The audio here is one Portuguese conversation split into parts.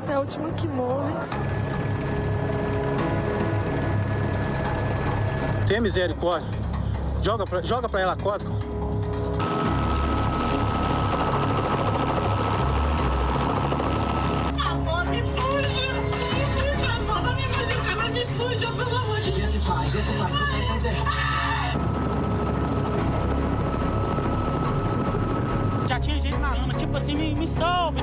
criança é a última que morre. Tenha misericórdia. Joga pra ela a corda. Amor, me fuja. Amor, me fuja. Me fuja, pelo amor de Deus. Já tinha gente na lama, tipo assim, me salve.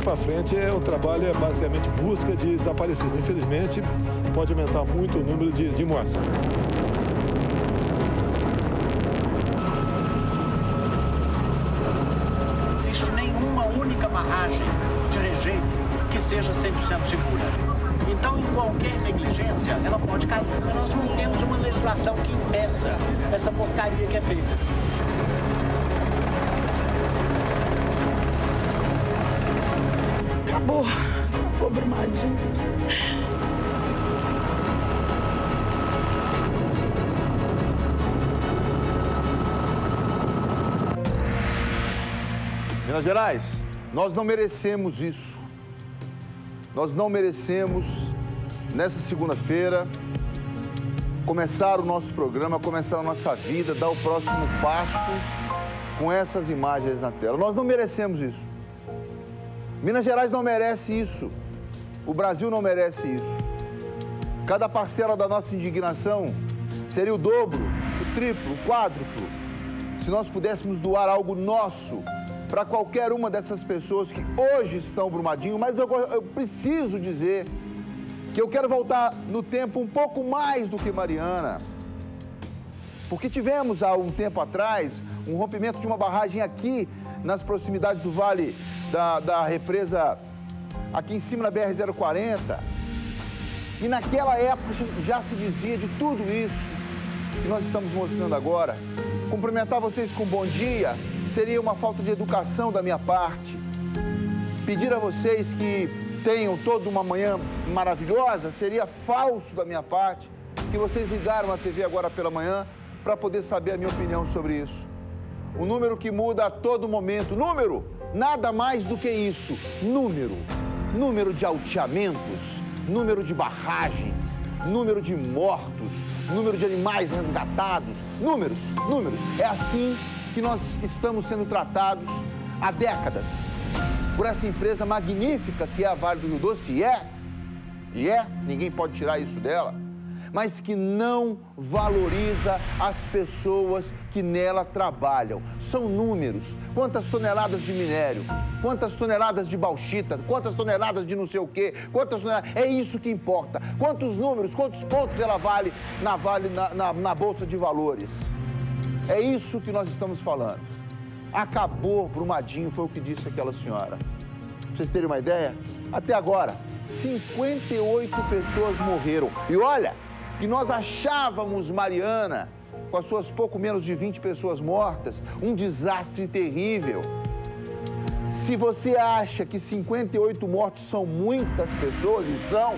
Para frente, o trabalho é basicamente busca de desaparecidos. Infelizmente, pode aumentar muito o número de mortes. Não existe nenhuma única barragem de rejeito que seja 100% segura. Então, em qualquer negligência, ela pode cair. Mas nós não temos uma legislação que impeça essa porcaria que é feita. Acabou Brumadinho. Minas Gerais, nós não merecemos isso. Nós não merecemos, nessa segunda-feira, começar o nosso programa, começar a nossa vida, dar o próximo passo com essas imagens na tela. Nós não merecemos isso. Minas Gerais não merece isso. O Brasil não merece isso. Cada parcela da nossa indignação seria o dobro, o triplo, o quádruplo, se nós pudéssemos doar algo nosso para qualquer uma dessas pessoas que hoje estão Brumadinho. Mas eu preciso dizer que eu quero voltar no tempo um pouco mais do que Mariana. Porque tivemos há um tempo atrás um rompimento de uma barragem aqui nas proximidades do Vale da represa, aqui em cima da BR-040. E naquela época já se dizia de tudo isso que nós estamos mostrando agora. Cumprimentar vocês com bom dia seria uma falta de educação da minha parte. Pedir a vocês que tenham toda uma manhã maravilhosa seria falso da minha parte, que vocês ligaram a TV agora pela manhã para poder saber a minha opinião sobre isso. Um número que muda a todo momento. Número! Nada mais do que isso. Número. Número de alteamentos, número de barragens, número de mortos, número de animais resgatados. Números. É assim que nós estamos sendo tratados há décadas por essa empresa magnífica que é a Vale do Rio Doce. E é, ninguém pode tirar isso dela, mas que não valoriza as pessoas que nela trabalham. São números. Quantas toneladas de minério, quantas toneladas de bauxita, quantas toneladas de não sei o quê, quantas toneladas... É isso que importa. Quantos números, quantos pontos ela vale na Bolsa de Valores. É isso que nós estamos falando. Acabou Brumadinho, foi o que disse aquela senhora. Pra vocês terem uma ideia, até agora, 58 pessoas morreram. E olha, que nós achávamos Mariana, com as suas pouco menos de 20 pessoas mortas, um desastre terrível. Se você acha que 58 mortes são muitas pessoas, e são,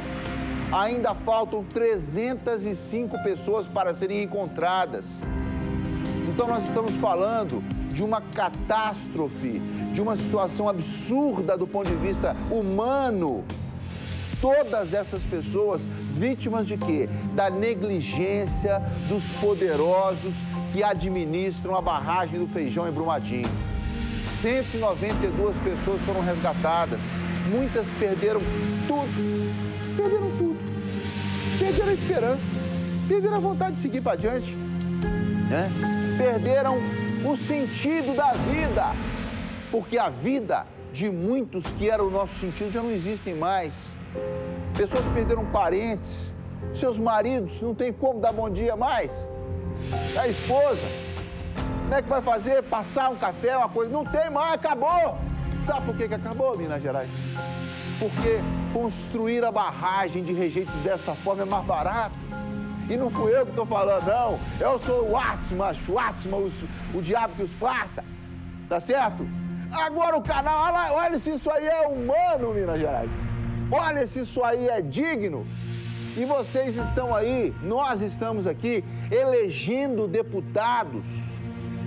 ainda faltam 305 pessoas para serem encontradas. Então nós estamos falando de uma catástrofe, de uma situação absurda do ponto de vista humano. Todas essas pessoas vítimas de quê? Da negligência dos poderosos que administram a barragem do Feijão em Brumadinho. 192 pessoas foram resgatadas. Muitas perderam tudo. Perderam tudo. Perderam a esperança. Perderam a vontade de seguir para adiante. Né? Perderam o sentido da vida. Porque a vida de muitos que era o nosso sentido já não existem mais. Pessoas perderam parentes, seus maridos não tem como dar bom dia mais. A esposa, como é que vai fazer? Passar um café, uma coisa? Não tem mais, acabou. Sabe por que acabou, Minas Gerais? Porque construir a barragem de rejeitos dessa forma é mais barato. E não fui eu que estou falando, não. Eu sou o Atman, o diabo que os parta. Tá certo? Agora o canal, olha se isso aí é humano, Minas Gerais. Olha se isso aí é digno. E vocês estão aí, nós estamos aqui, elegendo deputados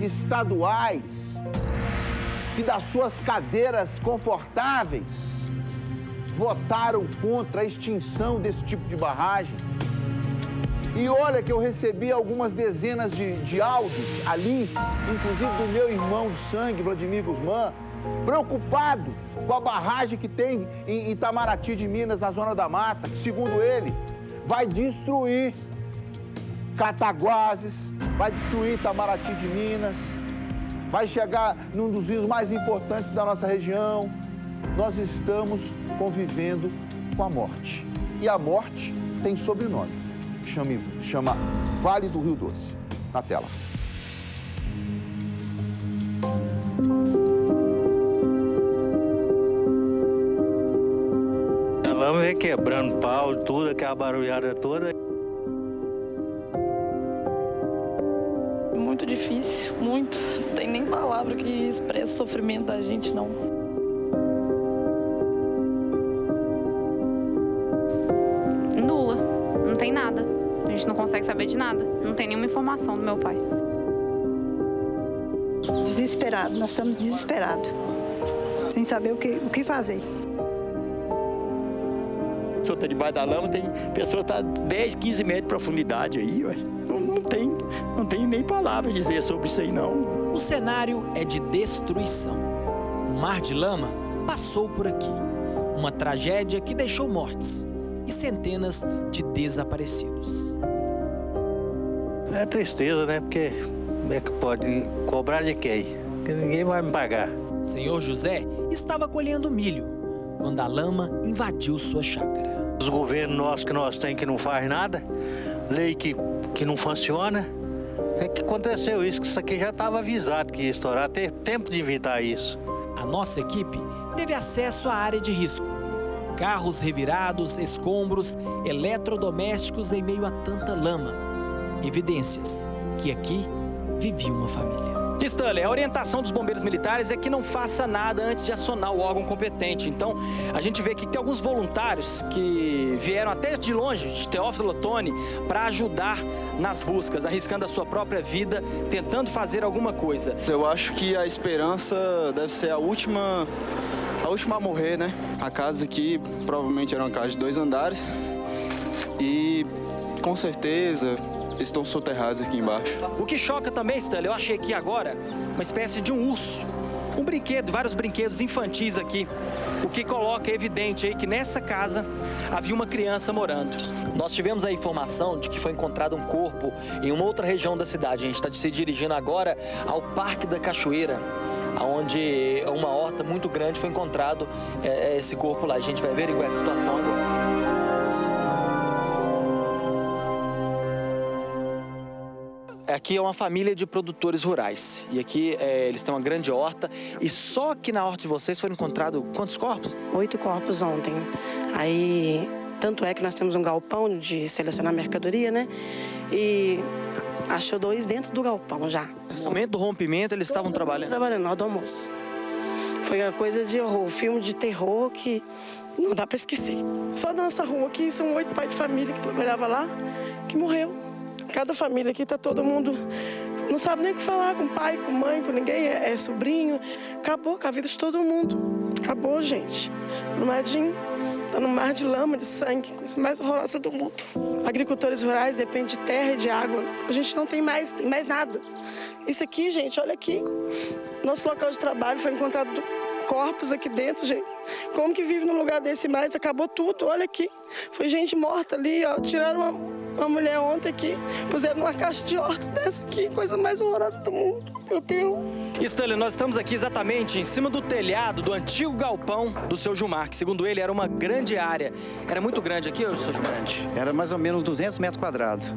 estaduais que das suas cadeiras confortáveis votaram contra a extinção desse tipo de barragem. E olha que eu recebi algumas dezenas de áudios ali, inclusive do meu irmão de sangue, Vladimir Guzmán, preocupado com a barragem que tem em Itamaraty de Minas, na Zona da Mata, que, segundo ele, vai destruir Cataguases, vai destruir Itamaraty de Minas, vai chegar num dos rios mais importantes da nossa região. Nós estamos convivendo com a morte. E a morte tem sobrenome. Chama Vale do Rio Doce. Na tela. Vamos ver quebrando pau, tudo, aquela barulhada toda. Muito difícil, muito. Não tem nem palavra que expresse o sofrimento da gente, não. Nula. Não tem nada. A gente não consegue saber de nada. Não tem nenhuma informação do meu pai. Desesperado, nós estamos desesperados. Sem saber o que fazer. A pessoa está debaixo da lama, tem pessoa que está 10, 15 metros de profundidade aí, ué. Não tem nem palavra a dizer sobre isso aí, não. O cenário é de destruição. O mar de lama passou por aqui. Uma tragédia que deixou mortes e centenas de desaparecidos. É tristeza, né? Porque como é que pode cobrar de quem? Porque ninguém vai me pagar. Senhor José estava colhendo milho quando a lama invadiu sua chácara. Os governos nossos que nós temos que não faz nada, lei que não funciona, é que aconteceu isso, que isso aqui já estava avisado que ia estourar, teve tempo de inventar isso. A nossa equipe teve acesso à área de risco. Carros revirados, escombros, eletrodomésticos em meio a tanta lama. Evidências que aqui vivia uma família. Stanley, a orientação dos bombeiros militares é que não faça nada antes de acionar o órgão competente. Então, a gente vê que tem alguns voluntários que vieram até de longe, de Teófilo Otoni, para ajudar nas buscas, arriscando a sua própria vida, tentando fazer alguma coisa. Eu acho que a esperança deve ser a última a morrer, né? A casa aqui provavelmente era uma casa de 2 andares e, com certeza, estão soterrados aqui embaixo. O que choca também, Stanley, eu achei aqui agora uma espécie de um urso. Um brinquedo, vários brinquedos infantis aqui. O que coloca evidente aí que nessa casa havia uma criança morando. Nós tivemos a informação de que foi encontrado um corpo em uma outra região da cidade. A gente está se dirigindo agora ao Parque da Cachoeira, onde uma horta muito grande foi encontrado esse corpo lá. A gente vai averiguar essa situação agora. Aqui é uma família de produtores rurais. E aqui eles têm uma grande horta. E só que na horta de vocês foram encontrados quantos corpos? 8 corpos ontem. Aí, tanto é que nós temos um galpão de selecionar mercadoria, né? E achou 2 dentro do galpão já. No momento do rompimento, eles estavam trabalhando? Trabalhando, na hora do almoço. Foi uma coisa de horror, filme de terror que não dá para esquecer. Só nessa rua aqui, são 8 pais de família que trabalhavam lá, que morreu. Cada família aqui tá todo mundo, não sabe nem o que falar com pai, com mãe, com ninguém, é sobrinho. Acabou com a vida de todo mundo. Acabou, gente. O Madinho tá no mar de lama, de sangue, coisa mais horrorosa do mundo. Agricultores rurais dependem de terra e de água. A gente não tem mais nada. Isso aqui, gente, olha aqui. Nosso local de trabalho foi encontrado corpos aqui dentro, gente. Como que vive num lugar desse mais? Acabou tudo, olha aqui. Foi gente morta ali, ó. Tiraram uma mulher ontem aqui, puseram numa caixa de horta dessa aqui, coisa mais horrorosa do mundo. Meu Deus. Stanley, nós estamos aqui exatamente em cima do telhado do antigo galpão do seu Gilmar, que segundo ele era uma grande área. Era muito grande aqui, seu Gilmar? Era mais ou menos 200 metros quadrados.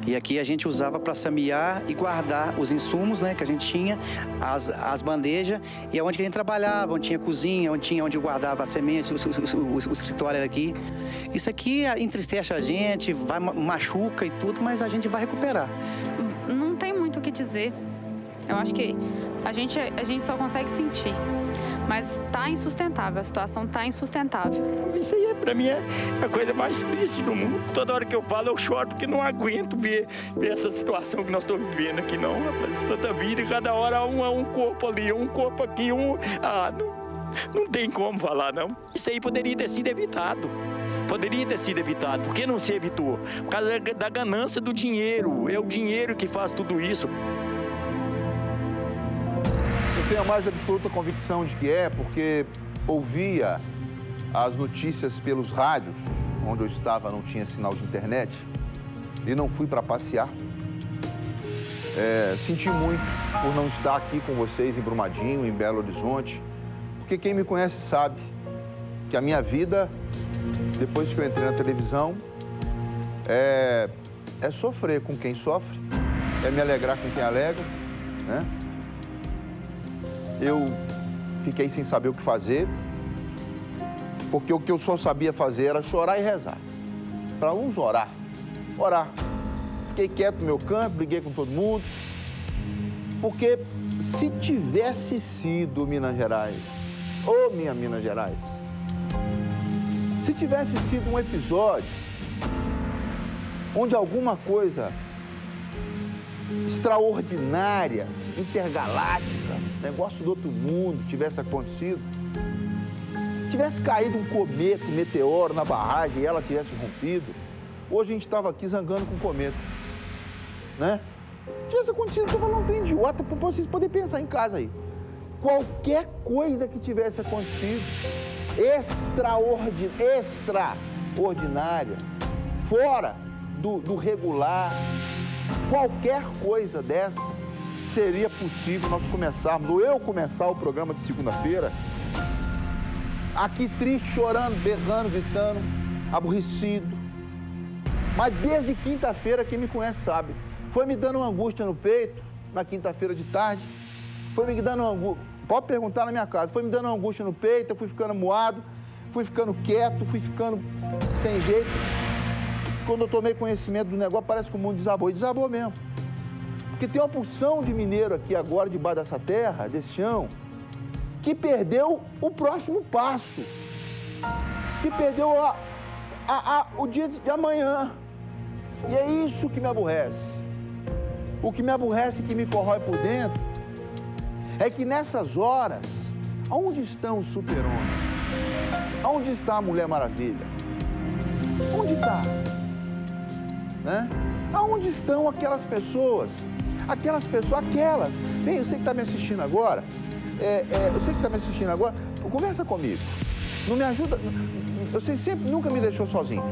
E aqui a gente usava para semear e guardar os insumos, né, que a gente tinha, as bandejas, e é onde a gente trabalhava, onde tinha cozinha, onde guardava a semente, o escritório era aqui. Isso aqui entristece a gente, machuca e tudo, mas a gente vai recuperar. Não tem muito o que dizer. Eu acho que a gente só consegue sentir. Mas tá insustentável, a situação tá insustentável. Isso aí, pra mim, é a coisa mais triste do mundo. Toda hora que eu falo, eu choro, porque não aguento ver essa situação que nós estamos vivendo aqui, não, rapaz. Tanta vida, cada hora um corpo ali, um corpo aqui, não tem como falar, não. Isso aí poderia ter sido evitado. Poderia ter sido evitado. Por que não se evitou? Por causa da ganância do dinheiro. É o dinheiro que faz tudo isso. Eu tenho a mais absoluta convicção de que é, porque ouvia as notícias pelos rádios, onde eu estava não tinha sinal de internet, e não fui para passear. Senti muito por não estar aqui com vocês em Brumadinho, em Belo Horizonte, porque quem me conhece sabe que a minha vida, depois que eu entrei na televisão, é sofrer com quem sofre, é me alegrar com quem alegra, né? Eu fiquei sem saber o que fazer, porque o que eu só sabia fazer era chorar e rezar. Para uns, orar. Fiquei quieto no meu canto, briguei com todo mundo, porque se tivesse sido Minas Gerais, ô minha Minas Gerais, se tivesse sido um episódio onde alguma coisa extraordinária, intergaláctica, negócio do outro mundo tivesse acontecido, tivesse caído um cometa, um meteoro na barragem e ela tivesse rompido, hoje a gente estava aqui zangando com o cometa, né? Tivesse acontecido, eu não tem idiota para vocês poderem pensar em casa aí. Qualquer coisa que tivesse acontecido, extraordinária, fora do regular, qualquer coisa dessa seria possível nós começarmos, ou eu começar o programa de segunda-feira, aqui triste, chorando, berrando, gritando, aborrecido. Mas desde quinta-feira, quem me conhece sabe, foi me dando uma angústia no peito, na quinta-feira de tarde, foi me dando uma angústia, pode perguntar na minha casa, foi me dando uma angústia no peito, eu fui ficando moado, fui ficando quieto, fui ficando sem jeito. Quando eu tomei conhecimento do negócio, parece que o mundo desabou, e desabou mesmo. Porque tem uma porção de mineiro aqui agora, debaixo dessa terra, desse chão, que perdeu o próximo passo, que perdeu o dia de amanhã. E é isso que me aborrece. O que me aborrece e que me corrói por dentro é que nessas horas, onde estão os super-homens? Onde está a Mulher Maravilha? Onde está? Né? Aonde estão aquelas pessoas? Bem, eu sei que está me assistindo agora, conversa comigo, não me ajuda, você sempre, nunca me deixou sozinho,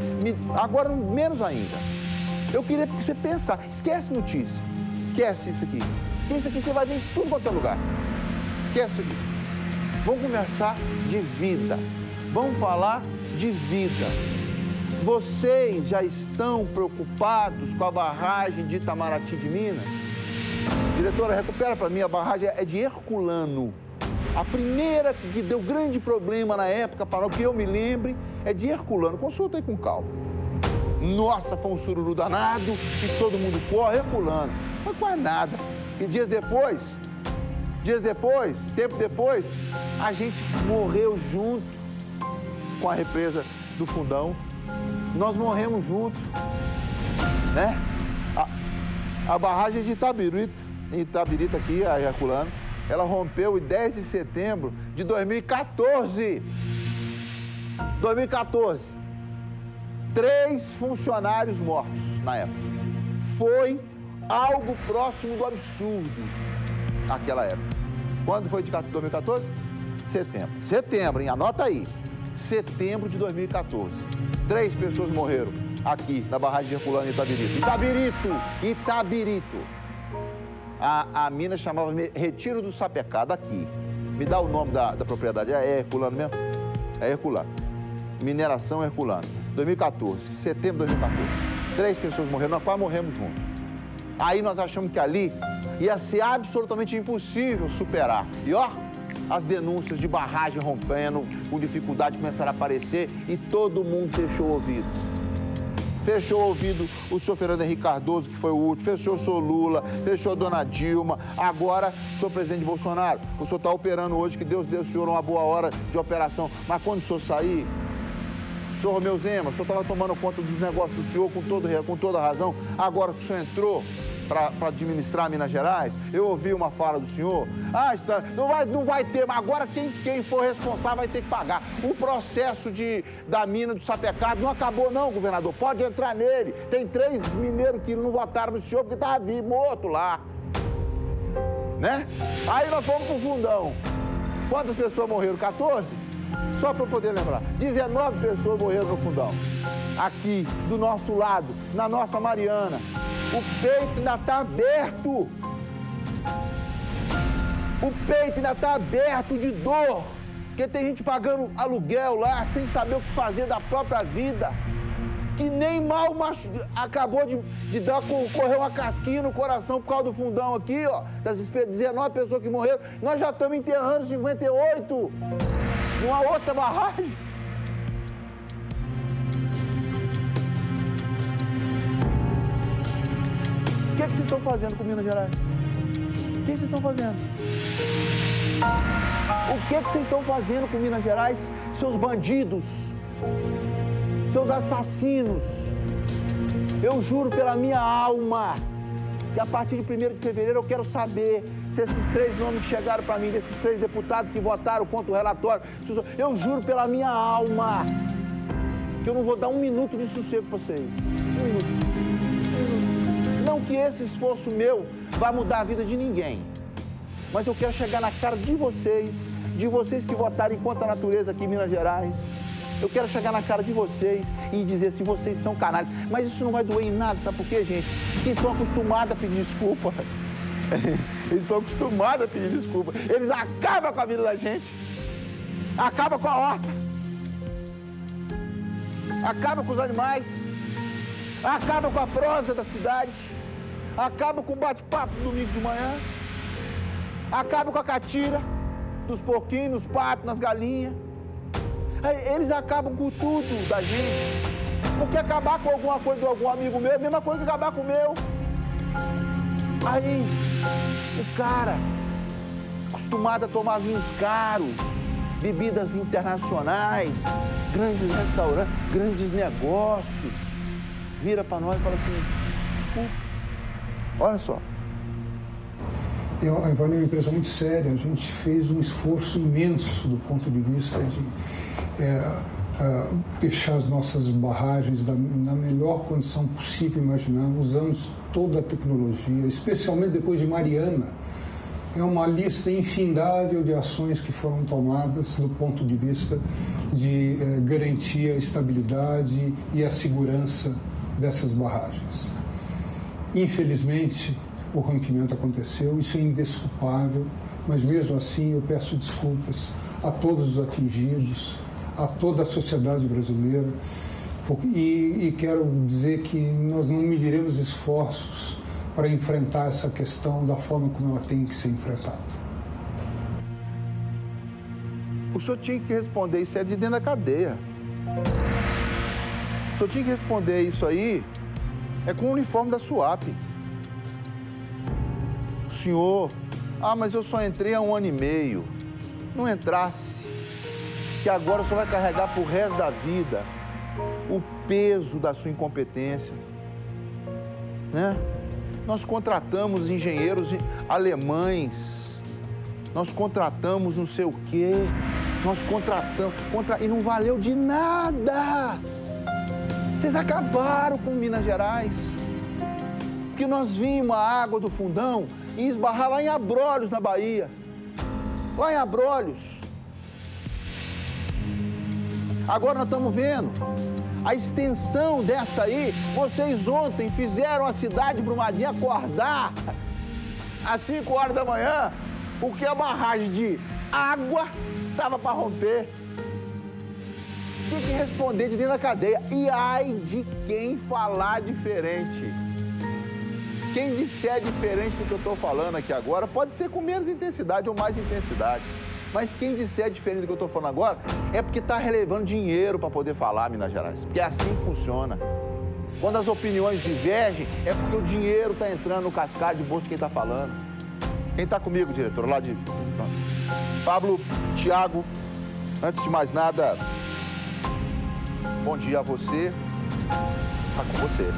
agora menos ainda. Eu queria que você pensasse, esquece notícia, esquece isso aqui, porque isso aqui você vai ver em tudo quanto é lugar, esquece isso aqui. Vamos conversar de vida, vamos falar de vida. Vocês já estão preocupados com a barragem de Itamaraty de Minas? Diretora, recupera para mim, a barragem é de Herculano. A primeira que deu grande problema na época, para o que eu me lembre, é de Herculano. Consulta aí com calma. Nossa, foi um sururu danado e todo mundo corre, Herculano. Não foi quase nada. E tempo depois, a gente morreu junto com a represa do Fundão. Nós morremos juntos, né? A barragem de Itabirita aqui, a Herculano, ela rompeu em 10 de setembro de 2014. 3 funcionários mortos na época. Foi algo próximo do absurdo naquela época. Quando foi de 2014? Setembro, hein? Anota aí. Setembro de 2014. 3 pessoas morreram aqui na barragem de Herculano em Itabirito. A mina chamava Retiro do Sapecá, daqui. Me dá o nome da propriedade. É Herculano mesmo? É Herculano. Mineração Herculano. 2014, setembro de 2014. 3 pessoas morreram, nós quase morremos juntos. Aí nós achamos que ali ia ser absolutamente impossível superar. E ó, as denúncias de barragem rompendo, com dificuldade, começaram a aparecer e todo mundo fechou o ouvido. Fechou o ouvido o senhor Fernando Henrique Cardoso, que foi o último, fechou o senhor Lula, fechou a dona Dilma, agora o senhor presidente Bolsonaro. O senhor está operando hoje, que Deus deu ao senhor uma boa hora de operação, mas quando o senhor sair, senhor Romeu Zema, o senhor estava tomando conta dos negócios do senhor com toda razão, agora que o senhor entrou, para administrar Minas Gerais? Eu ouvi uma fala do senhor. Não vai ter, mas agora quem for responsável vai ter que pagar. O processo da mina do Sapecado não acabou não, governador. Pode entrar nele. Tem 3 mineiros que não votaram no senhor porque estava vivo, morto lá. Né? Aí nós fomos pro fundão. Quantas pessoas morreram? 14? Só para eu poder lembrar. 19 pessoas morreram no fundão. Aqui, do nosso lado, na nossa Mariana. O peito ainda está aberto. O peito ainda está aberto de dor. Porque tem gente pagando aluguel lá, sem saber o que fazer da própria vida. Que nem mal acabou de correr uma casquinha no coração por causa do fundão aqui, ó. Das 19 pessoas que morreram. Nós já estamos enterrando 58 numa outra barragem. O que vocês estão fazendo com Minas Gerais? O que vocês estão fazendo? O que vocês estão fazendo com Minas Gerais, seus bandidos? Seus assassinos, eu juro pela minha alma que a partir de 1º de fevereiro eu quero saber se esses 3 nomes que chegaram para mim, desses 3 deputados que votaram contra o relatório, eu juro pela minha alma que eu não vou dar 1 minuto de sossego para vocês. 1 minuto. Não que esse esforço meu vá mudar a vida de ninguém, mas eu quero chegar na cara de vocês que votaram contra a natureza aqui em Minas Gerais. Eu quero chegar na cara de vocês e dizer assim, vocês são canalhas. Mas isso não vai doer em nada, sabe por quê, gente? Porque eles estão acostumados a pedir desculpa. Eles estão acostumados a pedir desculpa. Eles acabam com a vida da gente. Acabam com a horta. Acabam com os animais. Acabam com a prosa da cidade. Acabam com o bate-papo do domingo de manhã. Acabam com a catira dos porquinhos, nos patos, nas galinhas. Eles acabam com tudo da gente. Porque acabar com alguma coisa de algum amigo meu é a mesma coisa que acabar com o meu. Aí, o cara, acostumado a tomar vinhos caros, bebidas internacionais, grandes restaurantes, grandes negócios, vira para nós e fala assim, desculpa, olha só. A Ivone é uma empresa muito séria, a gente fez um esforço imenso do ponto de vista de fechar as nossas barragens na melhor condição possível imaginar. Usamos toda a tecnologia, especialmente depois de Mariana. É uma lista infindável de ações que foram tomadas do ponto de vista de garantir a estabilidade e a segurança dessas barragens. Infelizmente, o rompimento aconteceu, isso é indesculpável, mas mesmo assim eu peço desculpas a todos os atingidos, a toda a sociedade brasileira, e quero dizer que nós não mediremos esforços para enfrentar essa questão da forma como ela tem que ser enfrentada. O senhor tinha que responder isso de dentro da cadeia. O senhor tinha que responder isso aí com o uniforme da SUAP. O senhor, mas eu só entrei há 1 ano e meio. Não entrasse. Que agora o senhor vai carregar pro resto da vida o peso da sua incompetência, né? Nós contratamos engenheiros alemães, nós contratamos não sei o quê, nós contratamos, e não valeu de nada. Vocês acabaram com Minas Gerais, porque nós vimos a água do fundão e esbarrar lá em Abrolhos, na Bahia, lá em Abrolhos. Agora nós estamos vendo a extensão dessa aí. Vocês ontem fizeram a cidade de Brumadinho acordar às 5 horas da manhã, porque a barragem de água estava para romper. Tinha que responder de dentro da cadeia. E ai de quem falar diferente. Quem disser diferente do que eu estou falando aqui agora, pode ser com menos intensidade ou mais intensidade. Mas quem disser diferente do que eu estou falando agora é porque está relevando dinheiro para poder falar, Minas Gerais. Porque é assim que funciona. Quando as opiniões divergem, é porque o dinheiro está entrando no cascalho de bolso de quem está falando. Quem está comigo, diretor? Lá de... Pablo, Thiago, antes de mais nada, bom dia a você. Está com você.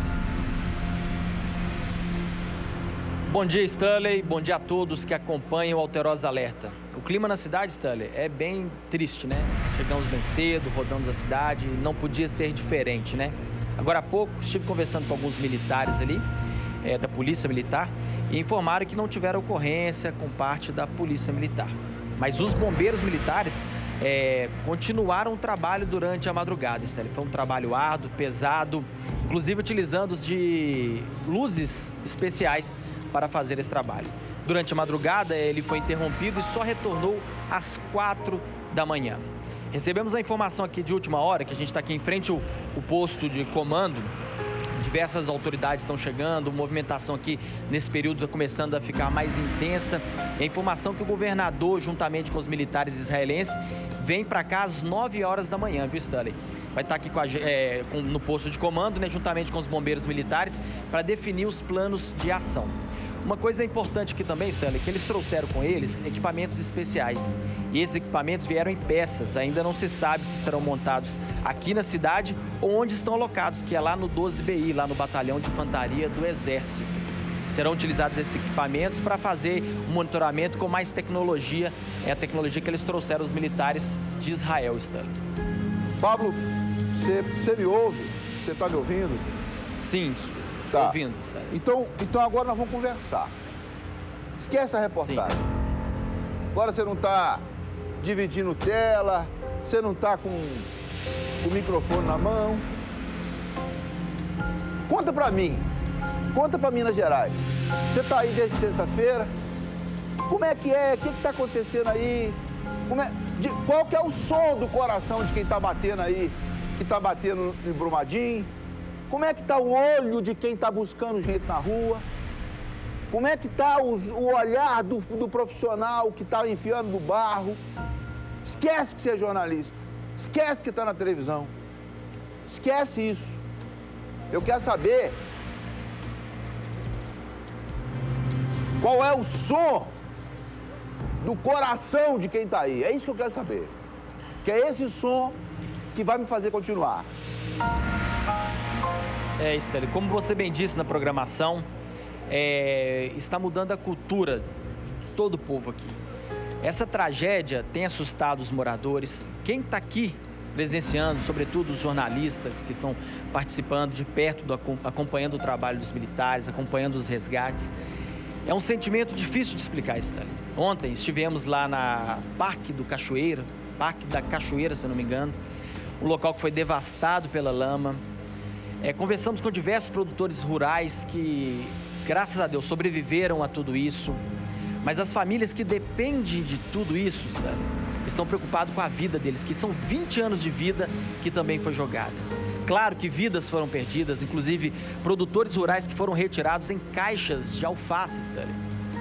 Bom dia, Stanley. Bom dia a todos que acompanham o Alterosa Alerta. O clima na cidade, Stanley, é bem triste, né? Chegamos bem cedo, rodamos a cidade, não podia ser diferente, né? Agora há pouco, estive conversando com alguns militares ali, da Polícia Militar, e informaram que não tiveram ocorrência com parte da Polícia Militar. Mas os bombeiros militares continuaram o trabalho durante a madrugada, Stanley. Foi um trabalho árduo, pesado, inclusive utilizando de luzes especiais para fazer esse trabalho. Durante a madrugada, ele foi interrompido e só retornou às 4 da manhã. Recebemos a informação aqui de última hora, que a gente está aqui em frente ao posto de comando. Diversas autoridades estão chegando, a movimentação aqui nesse período está começando a ficar mais intensa. E a informação que o governador, juntamente com os militares israelenses, vem para cá às 9 horas da manhã, viu, Stanley? Vai estar aqui no posto de comando, né, juntamente com os bombeiros militares, para definir os planos de ação. Uma coisa importante aqui também, Stanley, que eles trouxeram com eles equipamentos especiais. E esses equipamentos vieram em peças, ainda não se sabe se serão montados aqui na cidade ou onde estão alocados, que é lá no 12BI, lá no Batalhão de Infantaria do Exército. Serão utilizados esses equipamentos para fazer um monitoramento com mais tecnologia, é a tecnologia que eles trouxeram os militares de Israel, Stanley. Pablo, você me ouve? Você está me ouvindo? Sim, tá ouvindo, sério. Então agora nós vamos conversar. Esquece a reportagem. Sim. Agora você não está dividindo tela, você não está com o microfone na mão. Conta para mim, conta para Minas Gerais. Você está aí desde sexta-feira? Como é que é? O que está acontecendo aí? Qual que é o som do coração de quem está batendo aí, que está batendo em Brumadinho? Como é que está o olho de quem está buscando gente na rua? Como é que está o olhar do profissional que está enfiando no barro? Esquece que você é jornalista. Esquece que está na televisão. Esquece isso. Eu quero saber qual é o som do coração de quem está aí. É isso que eu quero saber. Que é esse som que vai me fazer continuar. É isso, Célio. Como você bem disse na programação, está mudando a cultura de todo o povo aqui. Essa tragédia tem assustado os moradores. Quem está aqui presenciando, sobretudo os jornalistas que estão participando de perto, acompanhando o trabalho dos militares, acompanhando os resgates. É um sentimento difícil de explicar, Stanley. Ontem estivemos lá na Parque da Cachoeira, se eu não me engano, um local que foi devastado pela lama. Conversamos com diversos produtores rurais que, graças a Deus, sobreviveram a tudo isso. Mas as famílias que dependem de tudo isso, Stanley, estão preocupados com a vida deles, que são 20 anos de vida que também foi jogada. Claro que vidas foram perdidas, inclusive produtores rurais que foram retirados em caixas de alface, Stanley.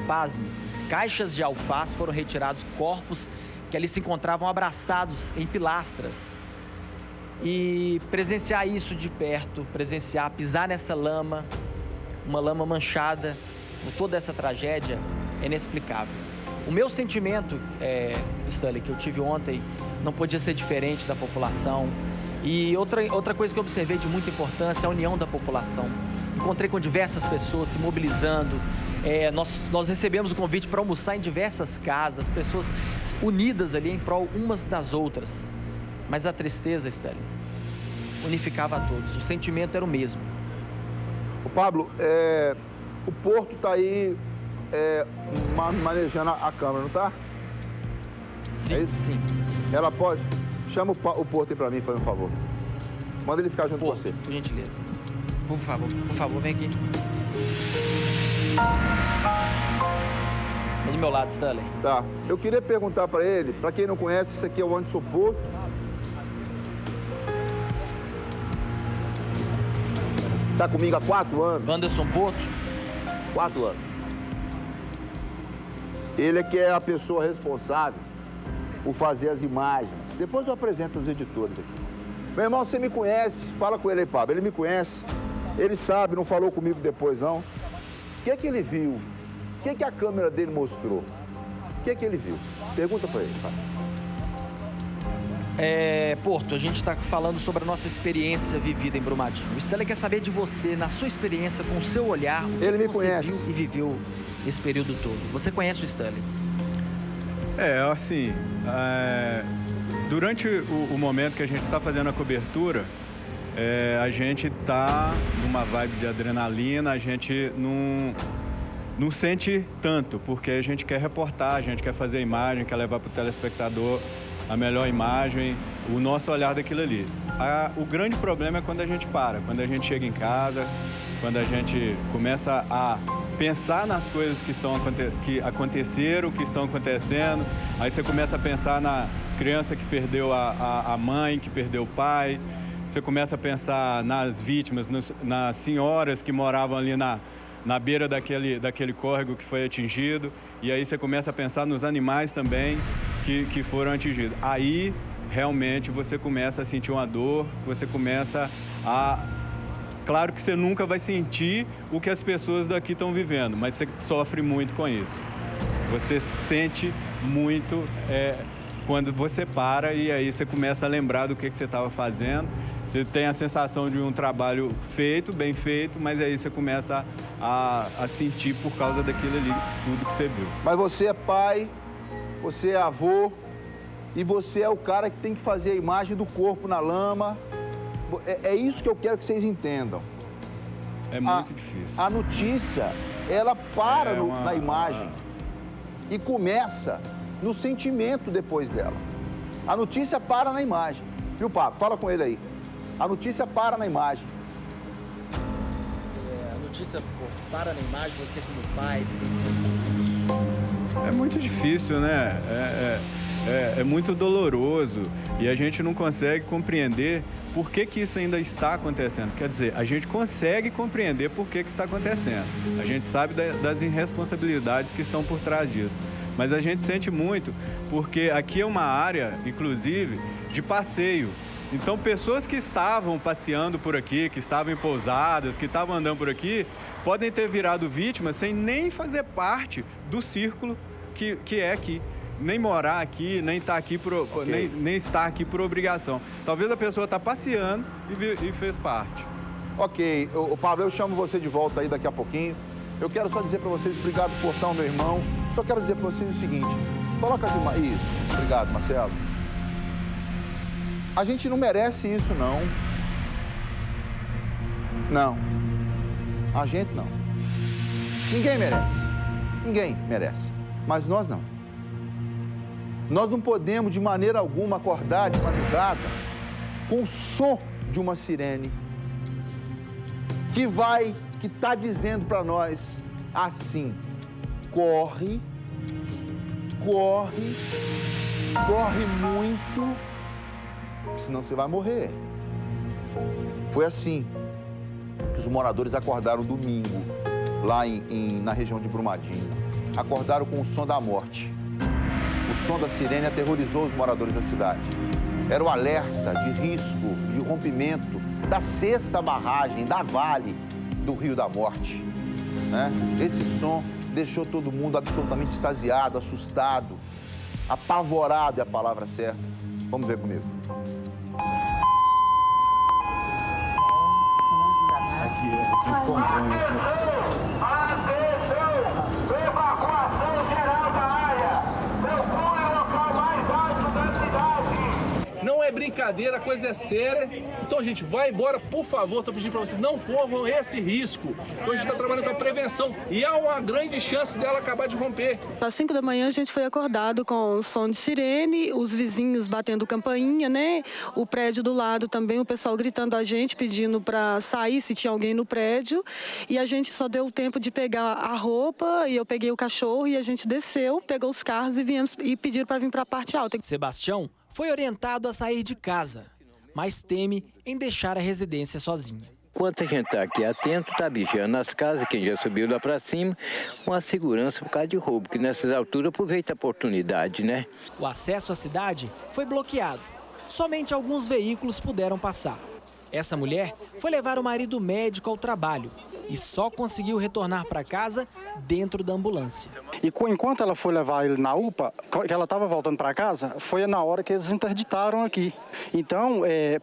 Pasme, caixas de alface foram retirados, corpos que ali se encontravam abraçados em pilastras. E presenciar isso de perto, pisar nessa lama, uma lama manchada, por toda essa tragédia, é inexplicável. O meu sentimento, Stanley, que eu tive ontem, não podia ser diferente da população. E outra coisa que eu observei de muita importância é a união da população. Encontrei com diversas pessoas se mobilizando. Nós recebemos o convite para almoçar em diversas casas, pessoas unidas ali em prol umas das outras. Mas a tristeza, Stanley, unificava a todos. O sentimento era o mesmo. O Pablo, o Porto está aí manejando a câmera, não está? Sim, sim. Ela pode? Chama o Porto aí para mim, faz um favor. Manda ele ficar junto com você. Por gentileza. Por favor, vem aqui. Tá do meu lado, Stanley. Tá. Eu queria perguntar para ele, para quem não conhece, isso aqui é o Anderson Porto. Tá comigo há 4 anos. Anderson Porto? 4 anos. Ele é que é a pessoa responsável por fazer as imagens. Depois eu apresento os editores aqui. Meu irmão, você me conhece. Fala com ele aí, Pablo. Ele me conhece. Ele sabe, não falou comigo depois, não. O que é que ele viu? O que é que a câmera dele mostrou? O que é que ele viu? Pergunta pra ele, Pablo. Porto, a gente está falando sobre a nossa experiência vivida em Brumadinho. O Stanley quer saber de você, na sua experiência, com o seu olhar, o Ele me você conhece. viu e viveu esse período todo. Você conhece o Stanley? Assim, durante o momento que a gente está fazendo a cobertura, a gente está numa vibe de adrenalina, a gente não sente tanto, porque a gente quer reportar, a gente quer fazer a imagem, quer levar para o telespectador a melhor imagem, o nosso olhar daquilo ali. O grande problema é quando a gente para, quando a gente chega em casa, quando a gente começa a pensar nas coisas que aconteceram, que estão acontecendo. Aí você começa a pensar na criança que perdeu a mãe, que perdeu o pai. Você começa a pensar nas vítimas, nas senhoras que moravam ali na beira daquele córrego que foi atingido. E aí você começa a pensar nos animais também que foram atingidos. Aí, realmente, você começa a sentir uma dor, você começa a... Claro que você nunca vai sentir o que as pessoas daqui estão vivendo, mas você sofre muito com isso. Você sente muito quando você para e aí você começa a lembrar do que você estava fazendo. Você tem a sensação de um trabalho feito, bem feito, mas aí você começa a sentir por causa daquilo ali, tudo que você viu. Mas você é pai, você é avô e você é o cara que tem que fazer a imagem do corpo na lama. É isso que eu quero que vocês entendam. É muito difícil. A notícia, ela para na imagem e começa no sentimento depois dela. A notícia para na imagem. Viu, Papo? Fala com ele aí. A notícia para na imagem. A notícia para na imagem, você como pai... É muito difícil, né? É muito doloroso e a gente não consegue compreender por que isso ainda está acontecendo. Quer dizer, a gente consegue compreender por que está acontecendo. A gente sabe das irresponsabilidades que estão por trás disso. Mas a gente sente muito porque aqui é uma área, inclusive, de passeio. Então, pessoas que estavam passeando por aqui, que estavam em pousadas, que estavam andando por aqui, podem ter virado vítimas sem nem fazer parte do círculo que é aqui. Nem morar aqui, nem estar aqui nem estar aqui por obrigação. Talvez a pessoa está passeando e fez parte. Ok, Pablo, eu chamo você de volta aí daqui a pouquinho. Eu quero só dizer para vocês, obrigado por portão, meu irmão. Só quero dizer para vocês o seguinte, coloca aqui, isso, obrigado, Marcelo. A gente não merece isso, não. Não. A gente não. Ninguém merece. Ninguém merece. Mas nós não. Nós não podemos, de maneira alguma, acordar de madrugada com o som de uma sirene que está dizendo para nós assim, corre muito, senão você vai morrer. Foi assim que os moradores acordaram domingo, lá na região de Brumadinho. Acordaram com o som da morte. O som da sirene aterrorizou os moradores da cidade. Era o alerta de risco, de rompimento da 6ª barragem da Vale do Rio da Morte. Né? Esse som deixou todo mundo absolutamente extasiado, assustado, apavorado é a palavra certa. Vamos ver comigo. Evacuação geral da área. Procure o local mais alto da cidade. Não é brincadeira, a coisa é séria. Então, gente, vai embora, por favor. Estou pedindo para vocês, não corram esse risco. Então, a gente está trabalhando com a prevenção e há uma grande chance dela acabar de romper. Às 5 da manhã, a gente foi acordado com o som de sirene, os vizinhos batendo campainha, né? O prédio do lado também, o pessoal gritando a gente, pedindo para sair se tinha alguém no prédio. E a gente só deu tempo de pegar a roupa e eu peguei o cachorro e a gente desceu, pegou os carros e viemos e pediram para vir para a parte alta. Sebastião foi orientado a sair de casa, mas teme em deixar a residência sozinha. Enquanto a gente está aqui atento, está vigiando as casas, quem já subiu lá para cima, com a segurança por causa de roubo, que nessas alturas aproveita a oportunidade, né? O acesso à cidade foi bloqueado. Somente alguns veículos puderam passar. Essa mulher foi levar o marido médico ao trabalho e só conseguiu retornar para casa dentro da ambulância. E enquanto ela foi levar ele na UPA, que ela estava voltando para casa, foi na hora que eles interditaram aqui. Então,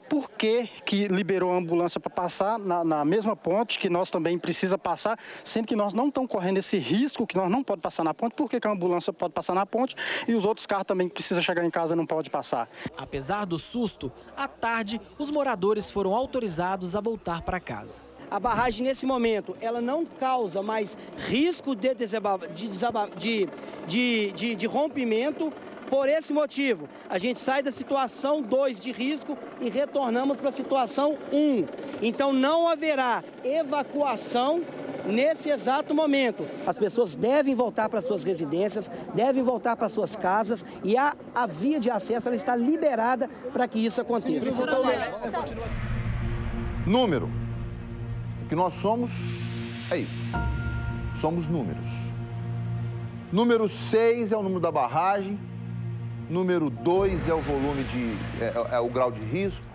por que liberou a ambulância para passar na mesma ponte que nós também precisa passar, sendo que nós não estamos correndo esse risco que nós não podemos passar na ponte? Por que a ambulância pode passar na ponte e os outros carros também que precisam chegar em casa não podem passar? Apesar do susto, à tarde, os moradores foram autorizados a voltar para casa. A barragem, nesse momento, ela não causa mais risco de rompimento. Por esse motivo, a gente sai da situação 2 de risco e retornamos para a situação 1. Então, não haverá evacuação nesse exato momento. As pessoas devem voltar para suas residências, devem voltar para suas casas e a via de acesso ela está liberada para que isso aconteça. Número. O que nós somos é isso. Somos números. Número 6 é o número da barragem. Número 2 é o volume é o grau de risco.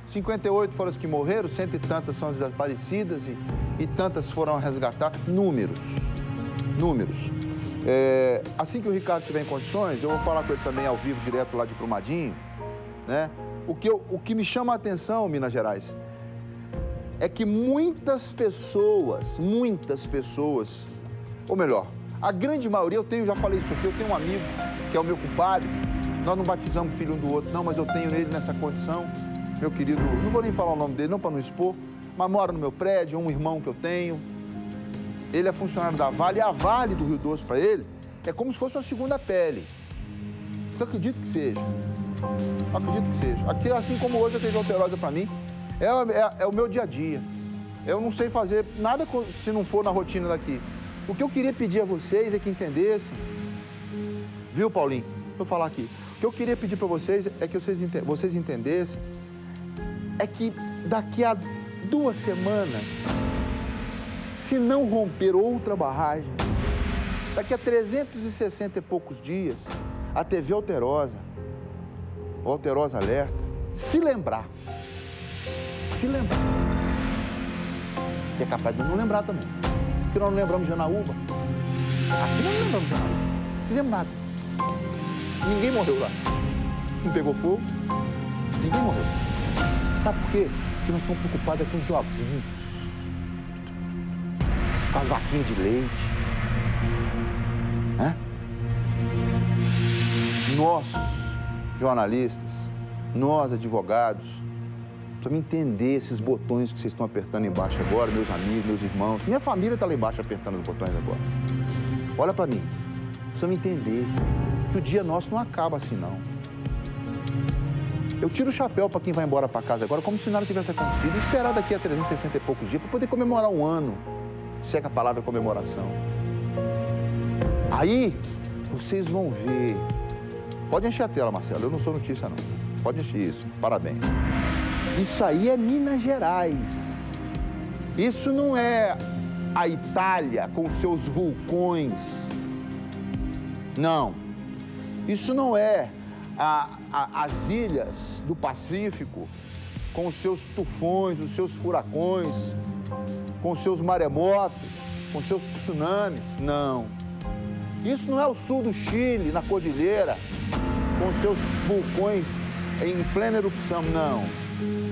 58 foram as que morreram, 100 e tantas são desaparecidas e tantas foram resgatadas. Números. Números. Assim que o Ricardo tiver em condições, eu vou falar com ele também ao vivo, direto lá de Brumadinho, né? O que me chama a atenção, Minas Gerais, é que muitas pessoas, ou melhor, a grande maioria, já falei isso aqui, eu tenho um amigo que é o meu compadre, nós não batizamos filho um do outro, não, mas eu tenho ele nessa condição, meu querido, não vou nem falar o nome dele, não para não expor, mas mora no meu prédio, um irmão que eu tenho, ele é funcionário da Vale, e a Vale do Rio Doce para ele é como se fosse uma segunda pele. Eu acredito que seja. Aqui, assim como hoje a TV Alterosa para mim, é o meu dia a dia. Eu não sei fazer nada se não for na rotina daqui. O que eu queria pedir a vocês é que entendessem, viu, Paulinho? Vou falar aqui. O que eu queria pedir para vocês é que vocês entendessem é que daqui a 2 semanas, se não romper outra barragem, daqui a 360 e poucos dias, a TV Alterosa, o Alterosa Alerta, se lembrar, que é capaz de não lembrar também, porque nós não lembramos de Janaúba, aqui nós não lembramos de Janaúba, não fizemos nada, ninguém morreu lá, não pegou fogo, ninguém morreu. Sabe por quê? Porque nós estamos preocupados com os joguinhos, com as vaquinhas de leite, né? Nós, jornalistas, nós, advogados, precisamos entender esses botões que vocês estão apertando embaixo agora, meus amigos, meus irmãos. Minha família está lá embaixo apertando os botões agora. Olha para mim. Precisamos entender que o dia nosso não acaba assim, não. Eu tiro o chapéu para quem vai embora para casa agora, como se nada tivesse acontecido, e esperar daqui a 360 e poucos dias para poder comemorar um ano, se é que a palavra é comemoração. Aí, vocês vão ver. Pode encher a tela, Marcelo, eu não sou notícia, não. Pode encher isso, parabéns. Isso aí é Minas Gerais. Isso não é a Itália com seus vulcões. Não. Isso não é as ilhas do Pacífico com os seus tufões, os seus furacões, com os seus maremotos, com os seus tsunamis. Não. Isso não é o sul do Chile, na cordilheira, com os seus vulcões em plena erupção. Não.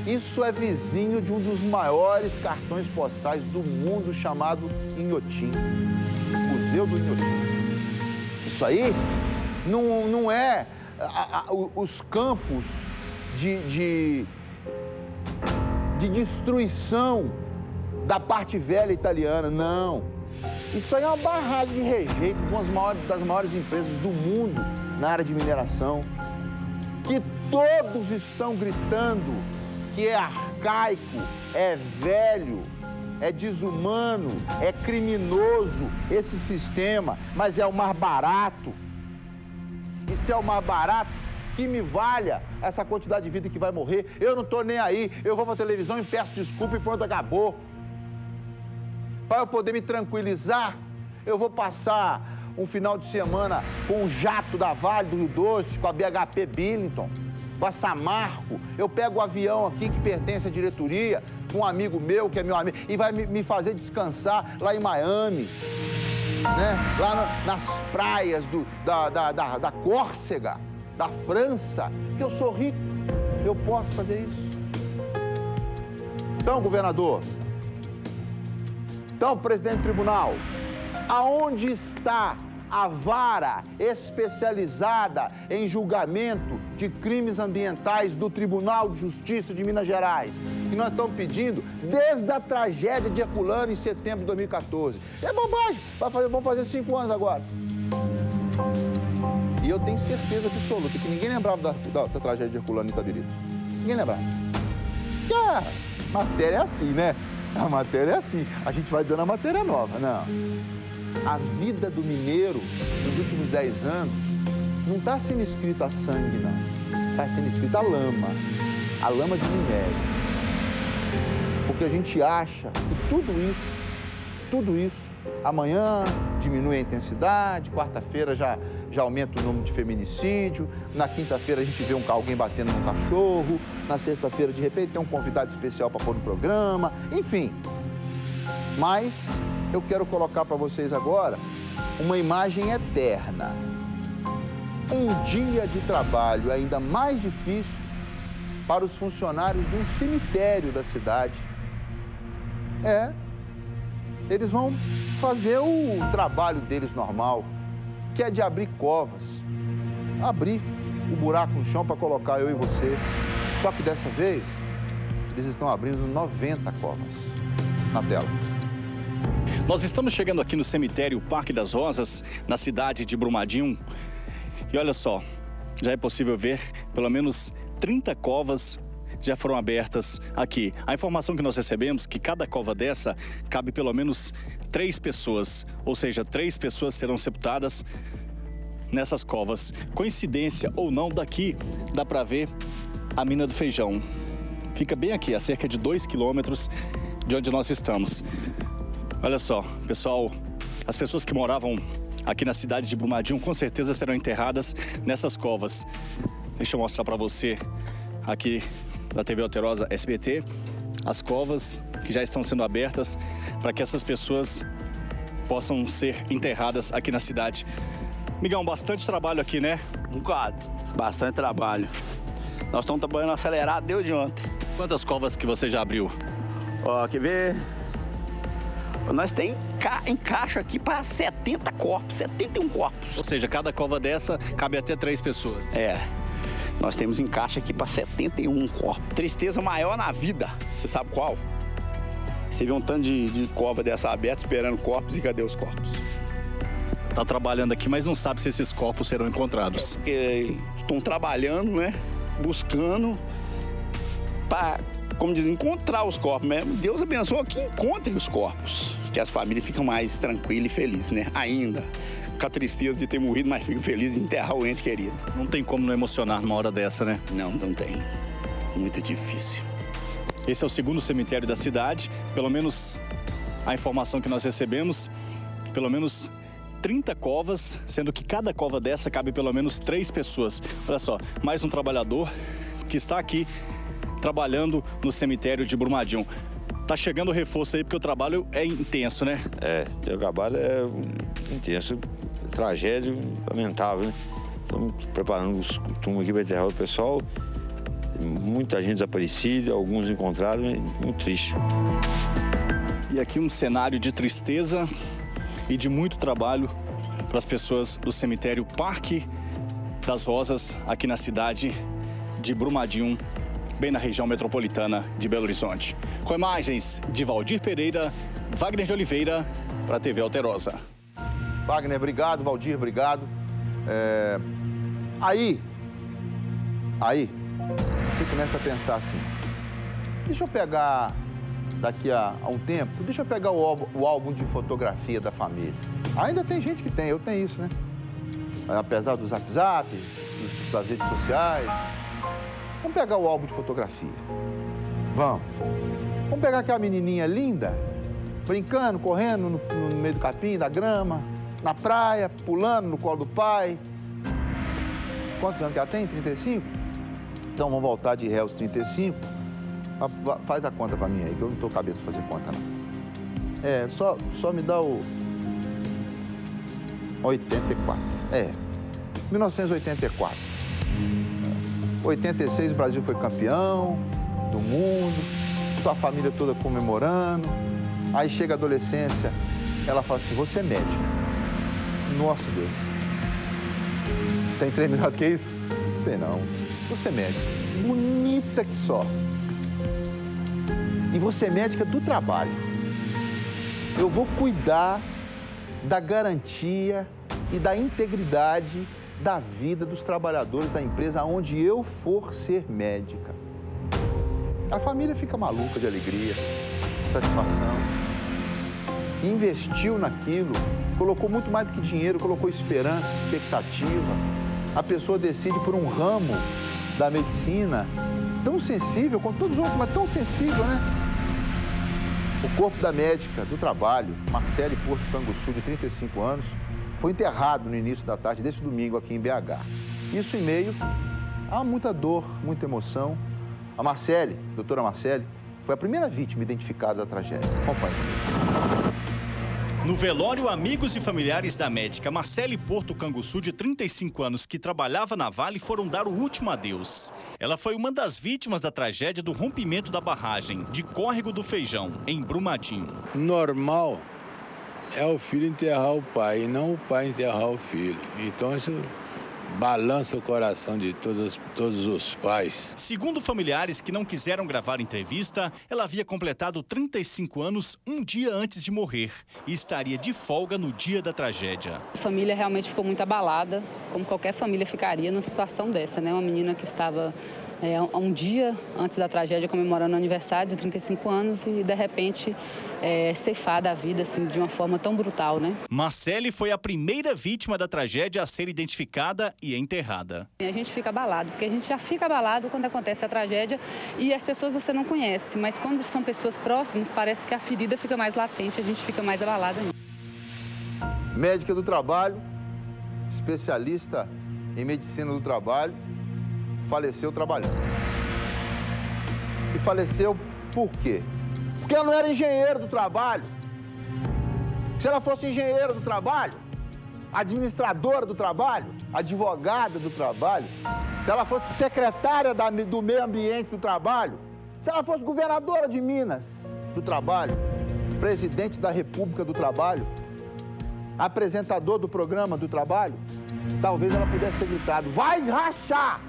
Isso é vizinho de um dos maiores cartões postais do mundo, chamado Inhotim, Museu do Inhotim. Isso aí não é os campos de destruição da parte velha italiana, não. Isso aí é uma barragem de rejeito de uma das maiores empresas do mundo na área de mineração, que todos estão gritando que é arcaico, é velho, é desumano, é criminoso esse sistema, mas é o mais barato. E se é o mais barato, que me valha essa quantidade de vida que vai morrer. Eu não estou nem aí, eu vou para a televisão e peço desculpa e pronto, acabou. Para eu poder me tranquilizar, eu vou passar um final de semana com o jato da Vale do Rio Doce, com a BHP Billington, com a Samarco. Eu pego o avião aqui que pertence à diretoria, um amigo meu, que é meu amigo, e vai me fazer descansar lá em Miami, né? Lá nas praias da Córcega, da França, que eu sou rico, eu posso fazer isso. Então, governador, então, presidente do tribunal, aonde está a vara especializada em julgamento de crimes ambientais do Tribunal de Justiça de Minas Gerais, que nós estamos pedindo desde a tragédia de Herculano em setembro de 2014. É bobagem, vamos fazer 5 anos agora. E eu tenho certeza absoluta que ninguém lembrava da tragédia de Herculano em Itabirito. Ninguém lembrava. A matéria é assim, né? A matéria é assim. A gente vai dando a matéria nova. Não. A vida do mineiro nos últimos 10 anos não está sendo escrita a sangue, não. Está sendo escrita a lama de minério. Porque a gente acha que tudo isso, amanhã diminui a intensidade, quarta-feira já aumenta o número de feminicídio, na quinta-feira a gente vê alguém batendo num cachorro, na sexta-feira, de repente, tem um convidado especial para pôr no programa, enfim. Mas eu quero colocar para vocês agora uma imagem eterna. Um dia de trabalho ainda mais difícil para os funcionários de um cemitério da cidade. Eles vão fazer o trabalho deles normal, que é de abrir covas. Abrir o buraco no chão para colocar eu e você. Só que dessa vez, eles estão abrindo 90 covas. Na tela. Nós estamos chegando aqui no cemitério Parque das Rosas, na cidade de Brumadinho. E olha só, já é possível ver pelo menos 30 covas já foram abertas aqui. A informação que nós recebemos é que cada cova dessa cabe pelo menos 3 pessoas, ou seja, 3 pessoas serão sepultadas nessas covas. Coincidência ou não, daqui dá para ver a mina do Feijão. Fica bem aqui, a cerca de 2 quilômetros de onde nós estamos. Olha só, pessoal, as pessoas que moravam aqui na cidade de Brumadinho com certeza serão enterradas nessas covas. Deixa eu mostrar para você aqui da TV Alterosa SBT, as covas que já estão sendo abertas para que essas pessoas possam ser enterradas aqui na cidade. Migão, bastante trabalho aqui, né? Um bocado, bastante trabalho. Nós estamos trabalhando acelerado desde ontem. Quantas covas que você já abriu? Ó, quer ver? Nós temos encaixa aqui para 70 corpos, 71 corpos. Ou seja, cada cova dessa cabe até 3 pessoas. Nós temos encaixe aqui para 71 corpos. Tristeza maior na vida, você sabe qual? Você vê um tanto de cova dessa aberta esperando corpos, e cadê os corpos? Tá trabalhando aqui, mas não sabe se esses corpos serão encontrados. Estão trabalhando, né? Buscando para, como diz, encontrar os corpos mesmo. Deus abençoe que encontrem os corpos, que as famílias ficam mais tranquilas e felizes, né? Ainda. Com a tristeza de ter morrido, mas fico feliz de enterrar o ente querido. Não tem como não emocionar numa hora dessa, né? Não tem. Muito difícil. Esse é o segundo cemitério da cidade. Pelo menos a informação que nós recebemos, pelo menos 30 covas, sendo que cada cova dessa cabe pelo menos 3 pessoas. Olha só, mais um trabalhador que está aqui trabalhando no cemitério de Brumadinho. Tá chegando o reforço aí, porque o trabalho é intenso, né? O trabalho é intenso, tragédia lamentável, né? Estamos preparando os túmulos aqui para enterrar o pessoal. Muita gente desaparecida, alguns encontrados, muito triste. E aqui um cenário de tristeza e de muito trabalho para as pessoas do cemitério Parque das Rosas, aqui na cidade de Brumadinho, bem na região metropolitana de Belo Horizonte. Com imagens de Valdir Pereira, Wagner de Oliveira, para a TV Alterosa. Wagner, obrigado. Valdir, obrigado. Aí, você começa a pensar assim, deixa eu pegar, daqui a um tempo, deixa eu pegar o álbum de fotografia da família. Ainda tem gente que tem, eu tenho isso, né? Apesar do WhatsApp, das redes sociais. Vamos pegar o álbum de fotografia. Vamos pegar aquela menininha linda, brincando, correndo no meio do capim, da grama. na praia, pulando no colo do pai. Quantos anos que ela tem? 35? Então vamos voltar de ré aos 35. Faz a conta pra mim aí, que eu não tô cabeça pra fazer conta, não. Só me dá o... 84. 1984. 86 o Brasil foi campeão do mundo, sua família toda comemorando. Aí chega a adolescência, ela fala assim, você é médica. Nossa, Deus. Tem 3 melhor que isso? Não tem não. Você é médica. Bonita que só. E você é médica do trabalho. Eu vou cuidar da garantia e da integridade da vida dos trabalhadores da empresa onde eu for ser médica. A família fica maluca de alegria, satisfação. Investiu naquilo, colocou muito mais do que dinheiro, colocou esperança, expectativa. A pessoa decide por um ramo da medicina tão sensível, como todos os outros, mas tão sensível, né? O corpo da médica do trabalho, Marcele Porto Canguçu, de 35 anos, foi enterrado no início da tarde desse domingo aqui em BH. Isso em meio a muita dor, muita emoção. A Marcele, doutora Marcele, foi a primeira vítima identificada da tragédia. Acompanhe. No velório, amigos e familiares da médica Marcele Porto Canguçu, de 35 anos, que trabalhava na Vale, foram dar o último adeus. Ela foi uma das vítimas da tragédia do rompimento da barragem de Córrego do Feijão, em Brumadinho. Normal é o filho enterrar o pai e não o pai enterrar o filho. Então isso balança o coração de todos os pais. Segundo familiares que não quiseram gravar entrevista, ela havia completado 35 anos um dia antes de morrer e estaria de folga no dia da tragédia. A família realmente ficou muito abalada, como qualquer família ficaria numa situação dessa, né? Uma menina que estava um dia antes da tragédia comemorando o aniversário de 35 anos e, de repente, ceifada a vida assim, de uma forma tão brutal, né? Marcele foi a primeira vítima da tragédia a ser identificada e enterrada. A gente fica abalado, porque a gente já fica abalado quando acontece a tragédia e as pessoas você não conhece, mas quando são pessoas próximas, parece que a ferida fica mais latente, a gente fica mais abalado ainda. Médica do trabalho, especialista em medicina do trabalho, faleceu trabalhando. E faleceu por quê? Porque ela não era engenheira do trabalho. Se ela fosse engenheira do trabalho, administradora do trabalho, advogada do trabalho, se ela fosse secretária do meio ambiente do trabalho, se ela fosse governadora de Minas do trabalho, presidente da República do trabalho, apresentador do programa do trabalho, talvez ela pudesse ter gritado, vai rachar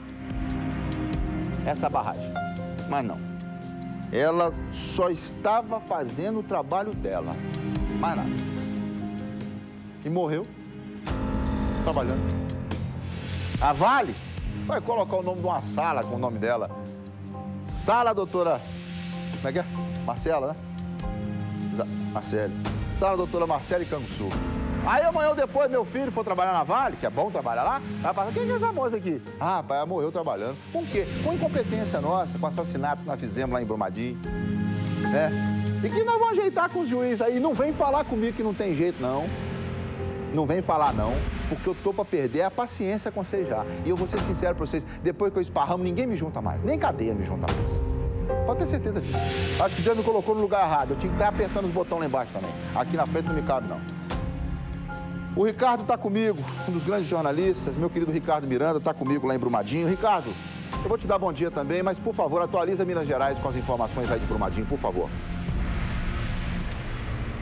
essa barragem. Mas não. Ela só estava fazendo o trabalho dela. Mais nada. E morreu trabalhando. A Vale vai colocar o nome de uma sala com o nome dela. Sala doutora... Como é que é? Marcela, né? Marcele. Sala doutora Marcele Canguçu. Aí amanhã ou depois meu filho for trabalhar na Vale, que é bom trabalhar lá, vai falar, quem é essa moça aqui? Ah, pai, ela morreu trabalhando. Com o quê? Com incompetência nossa, com assassinato que nós fizemos lá em Brumadinho. Né? E que nós vamos ajeitar com os juízes aí. Não vem falar comigo que não tem jeito, não. Não vem falar, não, porque eu tô pra perder a paciência com vocês já. E eu vou ser sincero pra vocês, depois que eu esparramo, ninguém me junta mais. Nem cadeia me junta mais. Pode ter certeza disso. Acho que Deus me colocou no lugar errado. Eu tinha que estar apertando os botões lá embaixo também. Aqui na frente não me cabe, não. O Ricardo está comigo, um dos grandes jornalistas, meu querido Ricardo Miranda, está comigo lá em Brumadinho. Ricardo, eu vou te dar bom dia também, mas, por favor, atualiza Minas Gerais com as informações aí de Brumadinho, por favor.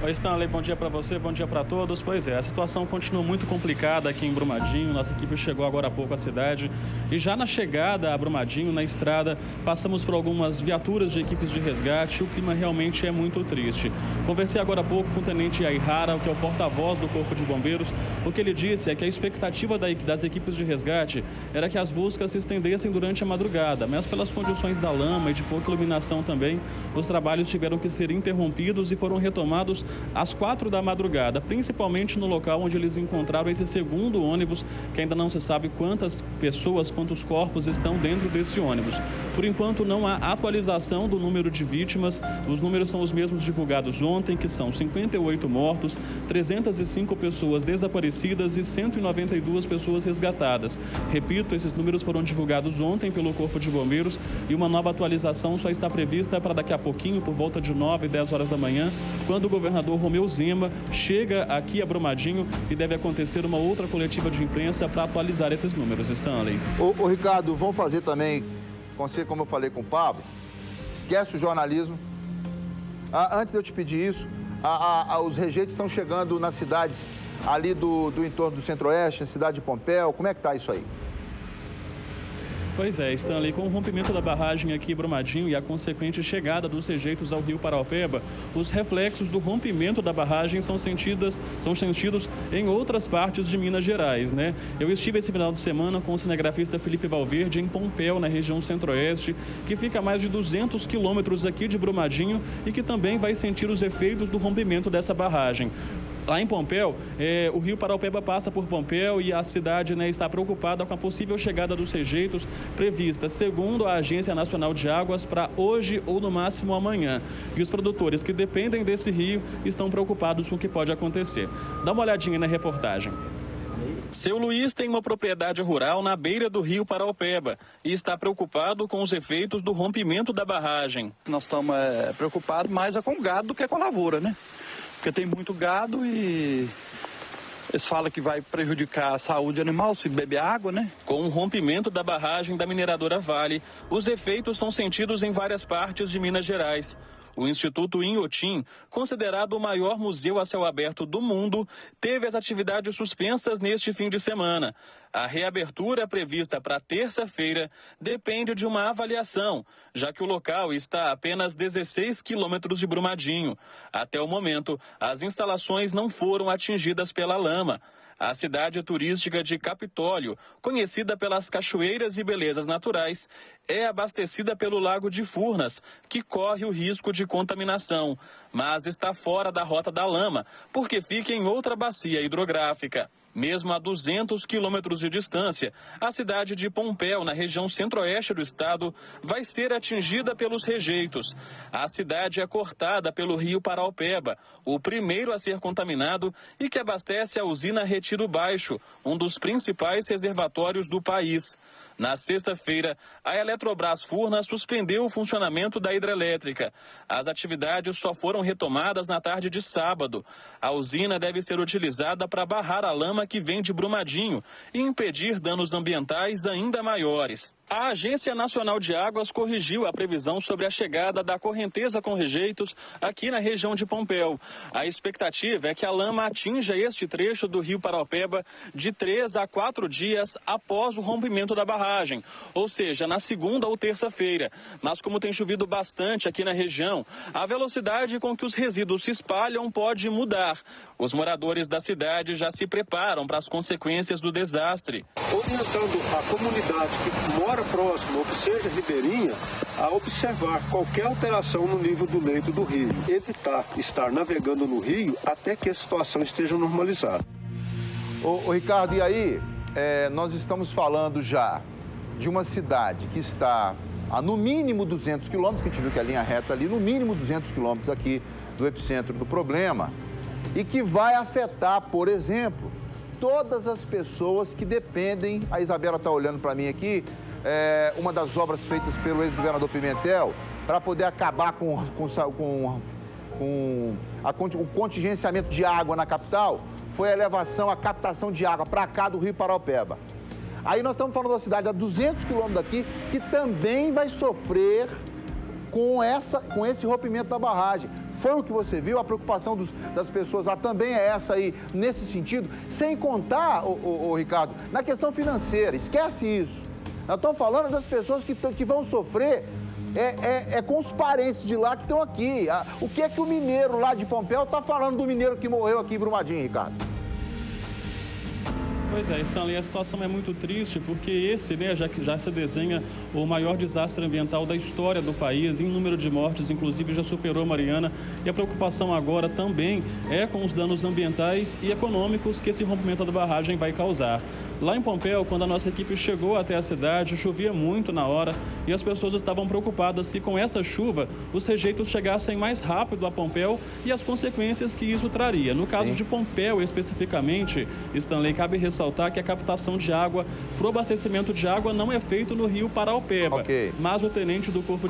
Oi, Stanley, bom dia para você, bom dia para todos. Pois é, a situação continua muito complicada aqui em Brumadinho. Nossa equipe chegou agora há pouco à cidade e já na chegada a Brumadinho, na estrada, passamos por algumas viaturas de equipes de resgate e o clima realmente é muito triste. Conversei agora há pouco com o tenente Aihara, que é o porta-voz do Corpo de Bombeiros. O que ele disse é que a expectativa das equipes de resgate era que as buscas se estendessem durante a madrugada, mas pelas condições da lama e de pouca iluminação também, os trabalhos tiveram que ser interrompidos e foram retomados às 4 da madrugada, principalmente no local onde eles encontraram esse segundo ônibus, que ainda não se sabe quantas pessoas, quantos corpos estão dentro desse ônibus. Por enquanto, não há atualização do número de vítimas. Os números são os mesmos divulgados ontem, que são 58 mortos, 305 pessoas desaparecidas e 192 pessoas resgatadas. Repito, esses números foram divulgados ontem pelo Corpo de Bombeiros e uma nova atualização só está prevista para daqui a pouquinho, por volta de 9, 10 horas da manhã, quando o governador Romeu Zema chega aqui a Brumadinho e deve acontecer uma outra coletiva de imprensa para atualizar esses números. Stanley. Ô Ricardo, vamos fazer também, como eu falei com o Pablo, esquece o jornalismo. Antes de eu te pedir isso, os rejeitos estão chegando nas cidades ali do entorno do Centro-Oeste, na cidade de Pompéu. Como é que está isso aí? Pois é, Stanley, com o rompimento da barragem aqui em Brumadinho e a consequente chegada dos rejeitos ao rio Paraopeba, os reflexos do rompimento da barragem são sentidos em outras partes de Minas Gerais, né? Eu estive esse final de semana com o cinegrafista Felipe Valverde em Pompéu, na região Centro-Oeste, que fica a mais de 200 quilômetros aqui de Brumadinho e que também vai sentir os efeitos do rompimento dessa barragem. Lá em Pompéu, o rio Paraopeba passa por Pompéu e a cidade, né, está preocupada com a possível chegada dos rejeitos prevista, segundo a Agência Nacional de Águas, para hoje ou no máximo amanhã. E os produtores que dependem desse rio estão preocupados com o que pode acontecer. Dá uma olhadinha na reportagem. Seu Luiz tem uma propriedade rural na beira do rio Paraopeba e está preocupado com os efeitos do rompimento da barragem. Nós estamos preocupados mais com o gado do que com a lavoura, né? Porque tem muito gado e eles falam que vai prejudicar a saúde animal se beber água, né? Com o rompimento da barragem da mineradora Vale, os efeitos são sentidos em várias partes de Minas Gerais. O Instituto Inhotim, considerado o maior museu a céu aberto do mundo, teve as atividades suspensas neste fim de semana. A reabertura prevista para terça-feira depende de uma avaliação, já que o local está a apenas 16 quilômetros de Brumadinho. Até o momento, as instalações não foram atingidas pela lama. A cidade turística de Capitólio, conhecida pelas cachoeiras e belezas naturais, é abastecida pelo Lago de Furnas, que corre o risco de contaminação, mas está fora da rota da lama, porque fica em outra bacia hidrográfica. Mesmo a 200 quilômetros de distância, a cidade de Pompéu, na região centro-oeste do estado, vai ser atingida pelos rejeitos. A cidade é cortada pelo rio Paraopeba, o primeiro a ser contaminado e que abastece a usina Retiro Baixo, um dos principais reservatórios do país. Na sexta-feira, a Eletrobras Furnas suspendeu o funcionamento da hidrelétrica. As atividades só foram retomadas na tarde de sábado. A usina deve ser utilizada para barrar a lama que vem de Brumadinho e impedir danos ambientais ainda maiores. A Agência Nacional de Águas corrigiu a previsão sobre a chegada da correnteza com rejeitos aqui na região de Pompéu. A expectativa é que a lama atinja este trecho do rio Paraopeba de 3 a 4 dias após o rompimento da barragem, ou seja, na segunda ou terça-feira. Mas como tem chovido bastante aqui na região, a velocidade com que os resíduos se espalham pode mudar. Os moradores da cidade já se preparam para as consequências do desastre. Orientando a comunidade que mora próximo, ou que seja ribeirinha, a observar qualquer alteração no nível do leito do rio. Evitar estar navegando no rio até que a situação esteja normalizada. Ô Ricardo, e aí, nós estamos falando já de uma cidade que está a no mínimo 200 quilômetros, que a gente viu que a linha reta ali, no mínimo 200 quilômetros aqui do epicentro do problema, e que vai afetar, por exemplo, todas as pessoas que dependem, a Isabela está olhando para mim aqui, uma das obras feitas pelo ex-governador Pimentel, para poder acabar com o contingenciamento de água na capital, foi a elevação, a captação de água para cá do rio Paraopeba. Aí nós estamos falando da cidade a 200 quilômetros daqui, que também vai sofrer com esse rompimento da barragem. Foi o que você viu, a preocupação das pessoas lá também é essa aí, nesse sentido, sem contar, Ricardo, na questão financeira, esquece isso. Nós estamos falando das pessoas que vão sofrer com os parentes de lá que estão aqui. O que é que o mineiro lá de Pompéu está falando do mineiro que morreu aqui em Brumadinho, Ricardo? Pois é, Stanley, a situação é muito triste porque esse, né, já se desenha o maior desastre ambiental da história do país, em número de mortes, inclusive já superou Mariana, e a preocupação agora também é com os danos ambientais e econômicos que esse rompimento da barragem vai causar. Lá em Pompéu, quando a nossa equipe chegou até a cidade, chovia muito na hora e as pessoas estavam preocupadas se com essa chuva os rejeitos chegassem mais rápido a Pompéu e as consequências que isso traria. No caso de Pompéu, especificamente, Stanley, cabe ressaltar que a captação de água para o abastecimento de água não é feito no rio Paraopeba. Mas o tenente do Corpo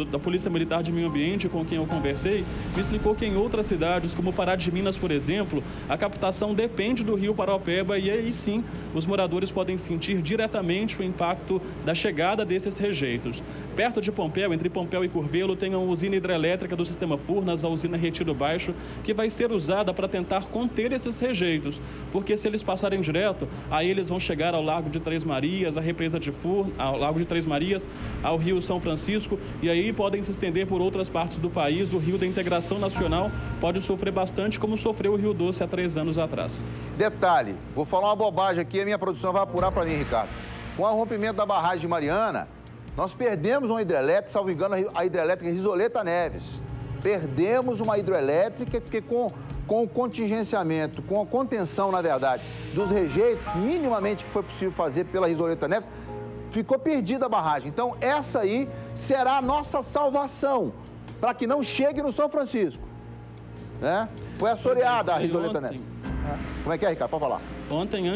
da Polícia Militar de Meio Ambiente, com quem eu conversei, me explicou que em outras cidades, como Pará de Minas, por exemplo, a captação depende do rio Paraopeba e aí sim os moradores podem sentir diretamente o impacto da chegada desses rejeitos. Perto de Pompéu, entre Pompéu e Curvelo, tem a usina hidrelétrica do sistema Furnas, a usina Retiro Baixo, que vai ser usada para tentar conter esses rejeitos, porque se eles passarem direto, aí eles vão chegar ao Lago de Três Marias, à represa de ao Lago de Três Marias, ao Rio São Francisco, e aí podem se estender por outras partes do país. O Rio da Integração Nacional pode sofrer bastante, como sofreu o Rio Doce há 3 anos atrás. Detalhe, vou falar uma bobagem aqui, a minha produção vai apurar para mim, Ricardo. Com o rompimento da barragem de Mariana, nós perdemos uma hidrelétrica, salvo engano, a hidrelétrica Risoleta Neves. Perdemos uma hidrelétrica porque com o contingenciamento, com a contenção, na verdade, dos rejeitos, minimamente que foi possível fazer pela Risoleta Neves, ficou perdida a barragem. Então, essa aí será a nossa salvação, para que não chegue no São Francisco. Né? Foi assoreada a Risoleta Neves. Como é que é, Ricardo? Pode falar. Ontem,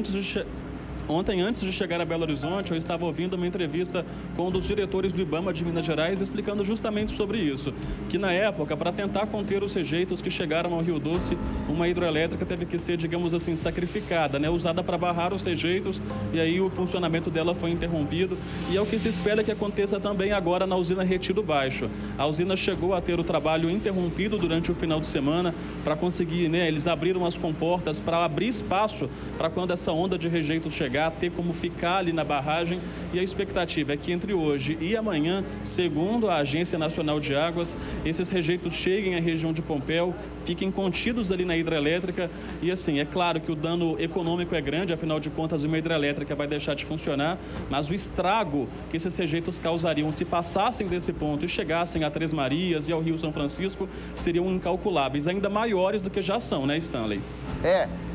antes de chegar a Belo Horizonte, eu estava ouvindo uma entrevista com um dos diretores do IBAMA de Minas Gerais, explicando justamente sobre isso, que na época, para tentar conter os rejeitos que chegaram ao Rio Doce, uma hidrelétrica teve que ser, digamos assim, sacrificada, né? Usada para barrar os rejeitos, e aí o funcionamento dela foi interrompido, e é o que se espera que aconteça também agora na usina Retiro Baixo. A usina chegou a ter o trabalho interrompido durante o final de semana para conseguir, né? Eles abriram as comportas para abrir espaço para quando essa onda de rejeitos chegar, ter como ficar ali na barragem, e a expectativa é que entre hoje e amanhã, segundo a Agência Nacional de Águas, esses rejeitos cheguem à região de Pompéu, fiquem contidos ali na hidrelétrica, e assim, é claro que o dano econômico é grande, afinal de contas uma hidrelétrica vai deixar de funcionar, mas o estrago que esses rejeitos causariam se passassem desse ponto e chegassem a Três Marias e ao Rio São Francisco, seriam incalculáveis, ainda maiores do que já são, né, Stanley?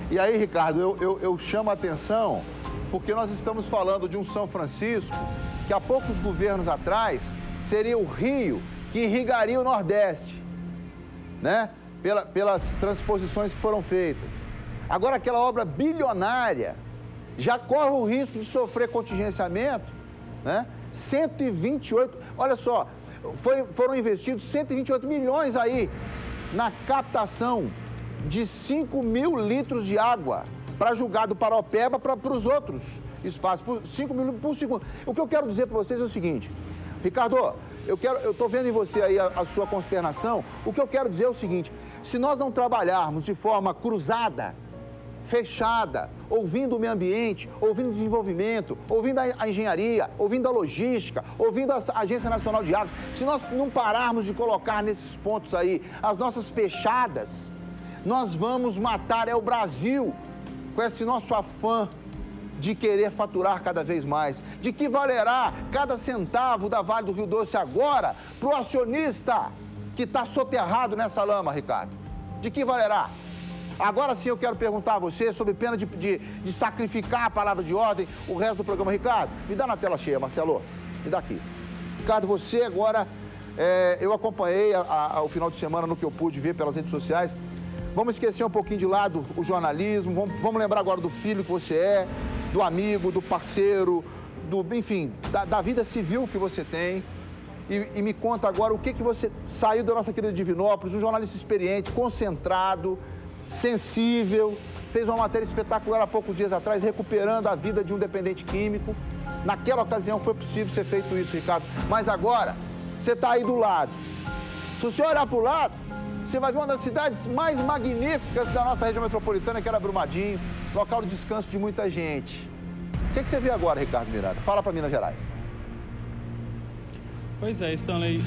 E aí, Ricardo, eu chamo a atenção porque nós estamos falando de um São Francisco que há poucos governos atrás seria o rio que irrigaria o Nordeste, né? Pelas transposições que foram feitas. Agora, aquela obra bilionária já corre o risco de sofrer contingenciamento, né? 128, olha só, foram investidos 128 milhões aí na captação de 5 mil litros de água para julgar do Paraopeba para os outros espaços, por 5 mil por segundo. O que eu quero dizer para vocês é o seguinte, Ricardo, eu estou vendo em você aí a sua consternação, o que eu quero dizer é o seguinte, se nós não trabalharmos de forma cruzada, fechada, ouvindo o meio ambiente, ouvindo o desenvolvimento, ouvindo a engenharia, ouvindo a logística, ouvindo a Agência Nacional de Águas, se nós não pararmos de colocar nesses pontos aí as nossas pechadas, nós vamos matar o Brasil com esse nosso afã de querer faturar cada vez mais. De que valerá cada centavo da Vale do Rio Doce agora para o acionista que está soterrado nessa lama, Ricardo? De que valerá? Agora sim eu quero perguntar a você, sob pena de sacrificar a palavra de ordem, o resto do programa. Ricardo, me dá na tela cheia, Marcelo. Me dá aqui. Ricardo, você agora, eu acompanhei o final de semana no que eu pude ver pelas redes sociais. Vamos esquecer um pouquinho de lado o jornalismo, vamos lembrar agora do filho que você é, do amigo, do parceiro, enfim, da vida civil que você tem. E me conta agora o que você saiu da nossa querida Divinópolis, um jornalista experiente, concentrado, sensível, fez uma matéria espetacular há poucos dias atrás, recuperando a vida de um dependente químico. Naquela ocasião foi possível ser feito isso, Ricardo. Mas agora, você está aí do lado. Se você olhar para o lado, você vai ver uma das cidades mais magníficas da nossa região metropolitana, que era Brumadinho, local de descanso de muita gente. O que você vê agora, Ricardo Miranda? Fala para Minas Gerais. Pois é, Stanley,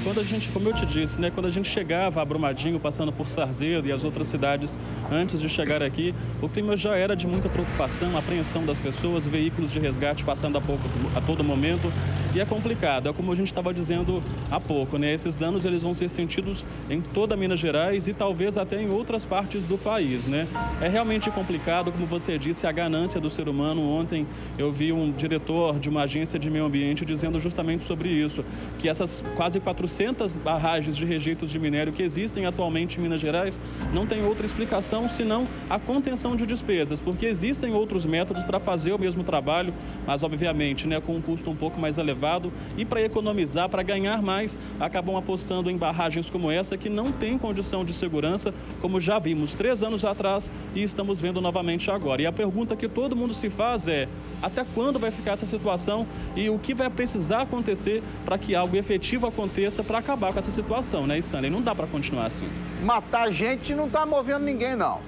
quando a gente, como eu te disse, né, quando a gente chegava a Brumadinho, passando por Sarzedo e as outras cidades antes de chegar aqui, o clima já era de muita preocupação, apreensão das pessoas, veículos de resgate passando a todo momento, e é complicado, é como a gente estava dizendo há pouco, né, esses danos eles vão ser sentidos em toda Minas Gerais e talvez até em outras partes do país, né. É realmente complicado, como você disse, a ganância do ser humano. Ontem eu vi um diretor de uma agência de meio ambiente dizendo justamente sobre isso, que essas quase 400 barragens de rejeitos de minério que existem atualmente em Minas Gerais não tem outra explicação senão a contenção de despesas, porque existem outros métodos para fazer o mesmo trabalho, mas obviamente, né, com um custo um pouco mais elevado, e para economizar, para ganhar mais, acabam apostando em barragens como essa que não tem condição de segurança, como já vimos 3 anos atrás e estamos vendo novamente agora. E a pergunta que todo mundo se faz é: até quando vai ficar essa situação e o que vai precisar acontecer para que algo efetivo aconteça para acabar com essa situação, né, Stanley? Não dá para continuar assim. Matar gente não está movendo ninguém, não.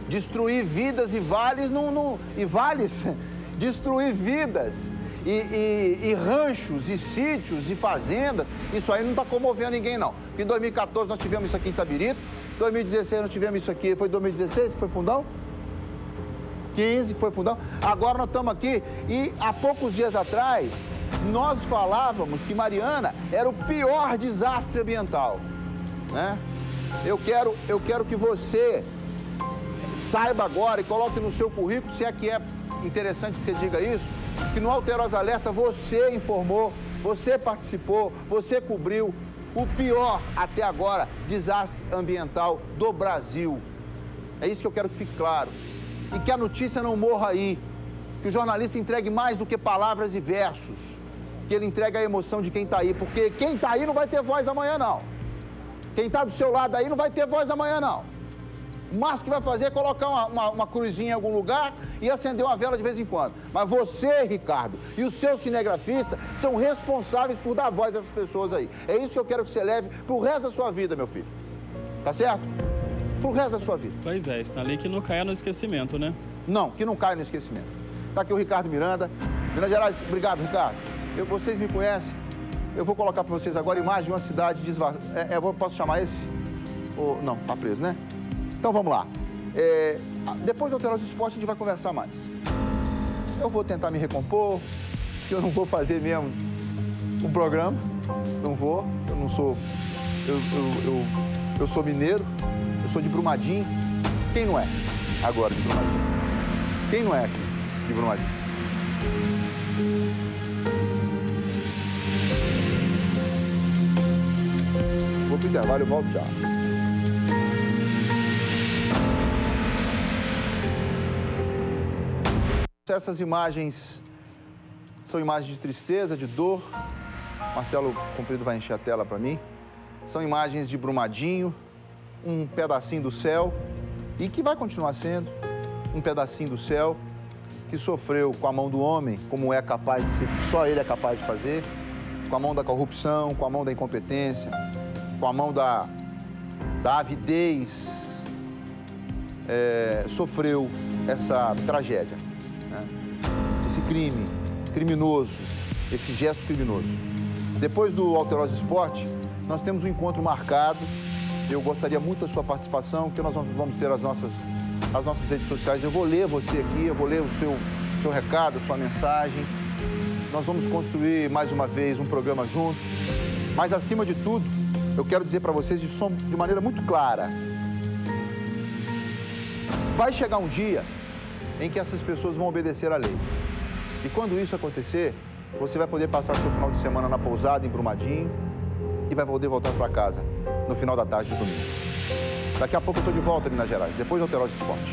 Destruir vidas e vales, destruir vidas e ranchos e sítios e fazendas, isso aí não está comovendo ninguém, não. Em 2014 nós tivemos isso aqui em Itabirito, 2016 nós tivemos isso aqui, foi 2016 que foi Fundão? 15 que foi Fundão. Agora nós estamos aqui e há poucos dias atrás nós falávamos que Mariana era o pior desastre ambiental, né? Eu quero que você saiba agora e coloque no seu currículo, se é que é interessante que você diga isso, que no Alterosa Alerta você informou, você participou, você cobriu o pior até agora desastre ambiental do Brasil. É isso que eu quero que fique claro. E que a notícia não morra aí, que o jornalista entregue mais do que palavras e versos, que ele entregue a emoção de quem está aí, porque quem está aí não vai ter voz amanhã, não. Quem está do seu lado aí não vai ter voz amanhã, não. O máximo que vai fazer é colocar uma cruzinha em algum lugar e acender uma vela de vez em quando. Mas você, Ricardo, e o seu cinegrafista são responsáveis por dar voz a essas pessoas aí. É isso que eu quero que você leve pro resto da sua vida, meu filho. Tá certo? Pro resto da sua vida. Pois é, Stanley, que não caia no esquecimento, né? Não, que não caia no esquecimento. Tá aqui o Ricardo Miranda. Minas Gerais, obrigado, Ricardo. Vocês me conhecem. Eu vou colocar para vocês agora imagem de uma cidade desvastada. Posso chamar esse? Ou não, tá preso, né? Então vamos lá. Depois do Alterosa Esporte a gente vai conversar mais. Eu vou tentar me recompor, que eu não vou fazer mesmo um programa. Não vou, eu não sou... Eu sou mineiro, eu sou de Brumadinho. Quem não é agora de Brumadinho? Quem não é aqui de Brumadinho? Vou pro intervalo, eu volto já. Essas imagens são imagens de tristeza, de dor. Marcelo Comprido vai encher a tela para mim. São imagens de Brumadinho, um pedacinho do céu, e que vai continuar sendo um pedacinho do céu que sofreu com a mão do homem, como é capaz de ser, só ele é capaz de fazer, com a mão da corrupção, com a mão da incompetência, com a mão da avidez, sofreu essa tragédia, né? Esse crime criminoso, esse gesto criminoso. Depois do Alterosa Esporte, nós temos um encontro marcado. Eu gostaria muito da sua participação, que nós vamos ter as nossas redes sociais. Eu vou ler você aqui, eu vou ler o seu recado, a sua mensagem. Nós vamos construir mais uma vez um programa juntos. Mas, acima de tudo, eu quero dizer para vocês de maneira muito clara: vai chegar um dia em que essas pessoas vão obedecer à lei. E quando isso acontecer, você vai poder passar seu final de semana na pousada em Brumadinho e vai poder voltar para casa no final da tarde de domingo. Daqui a pouco eu estou de volta, Minas Gerais, depois do Alterosa Esporte.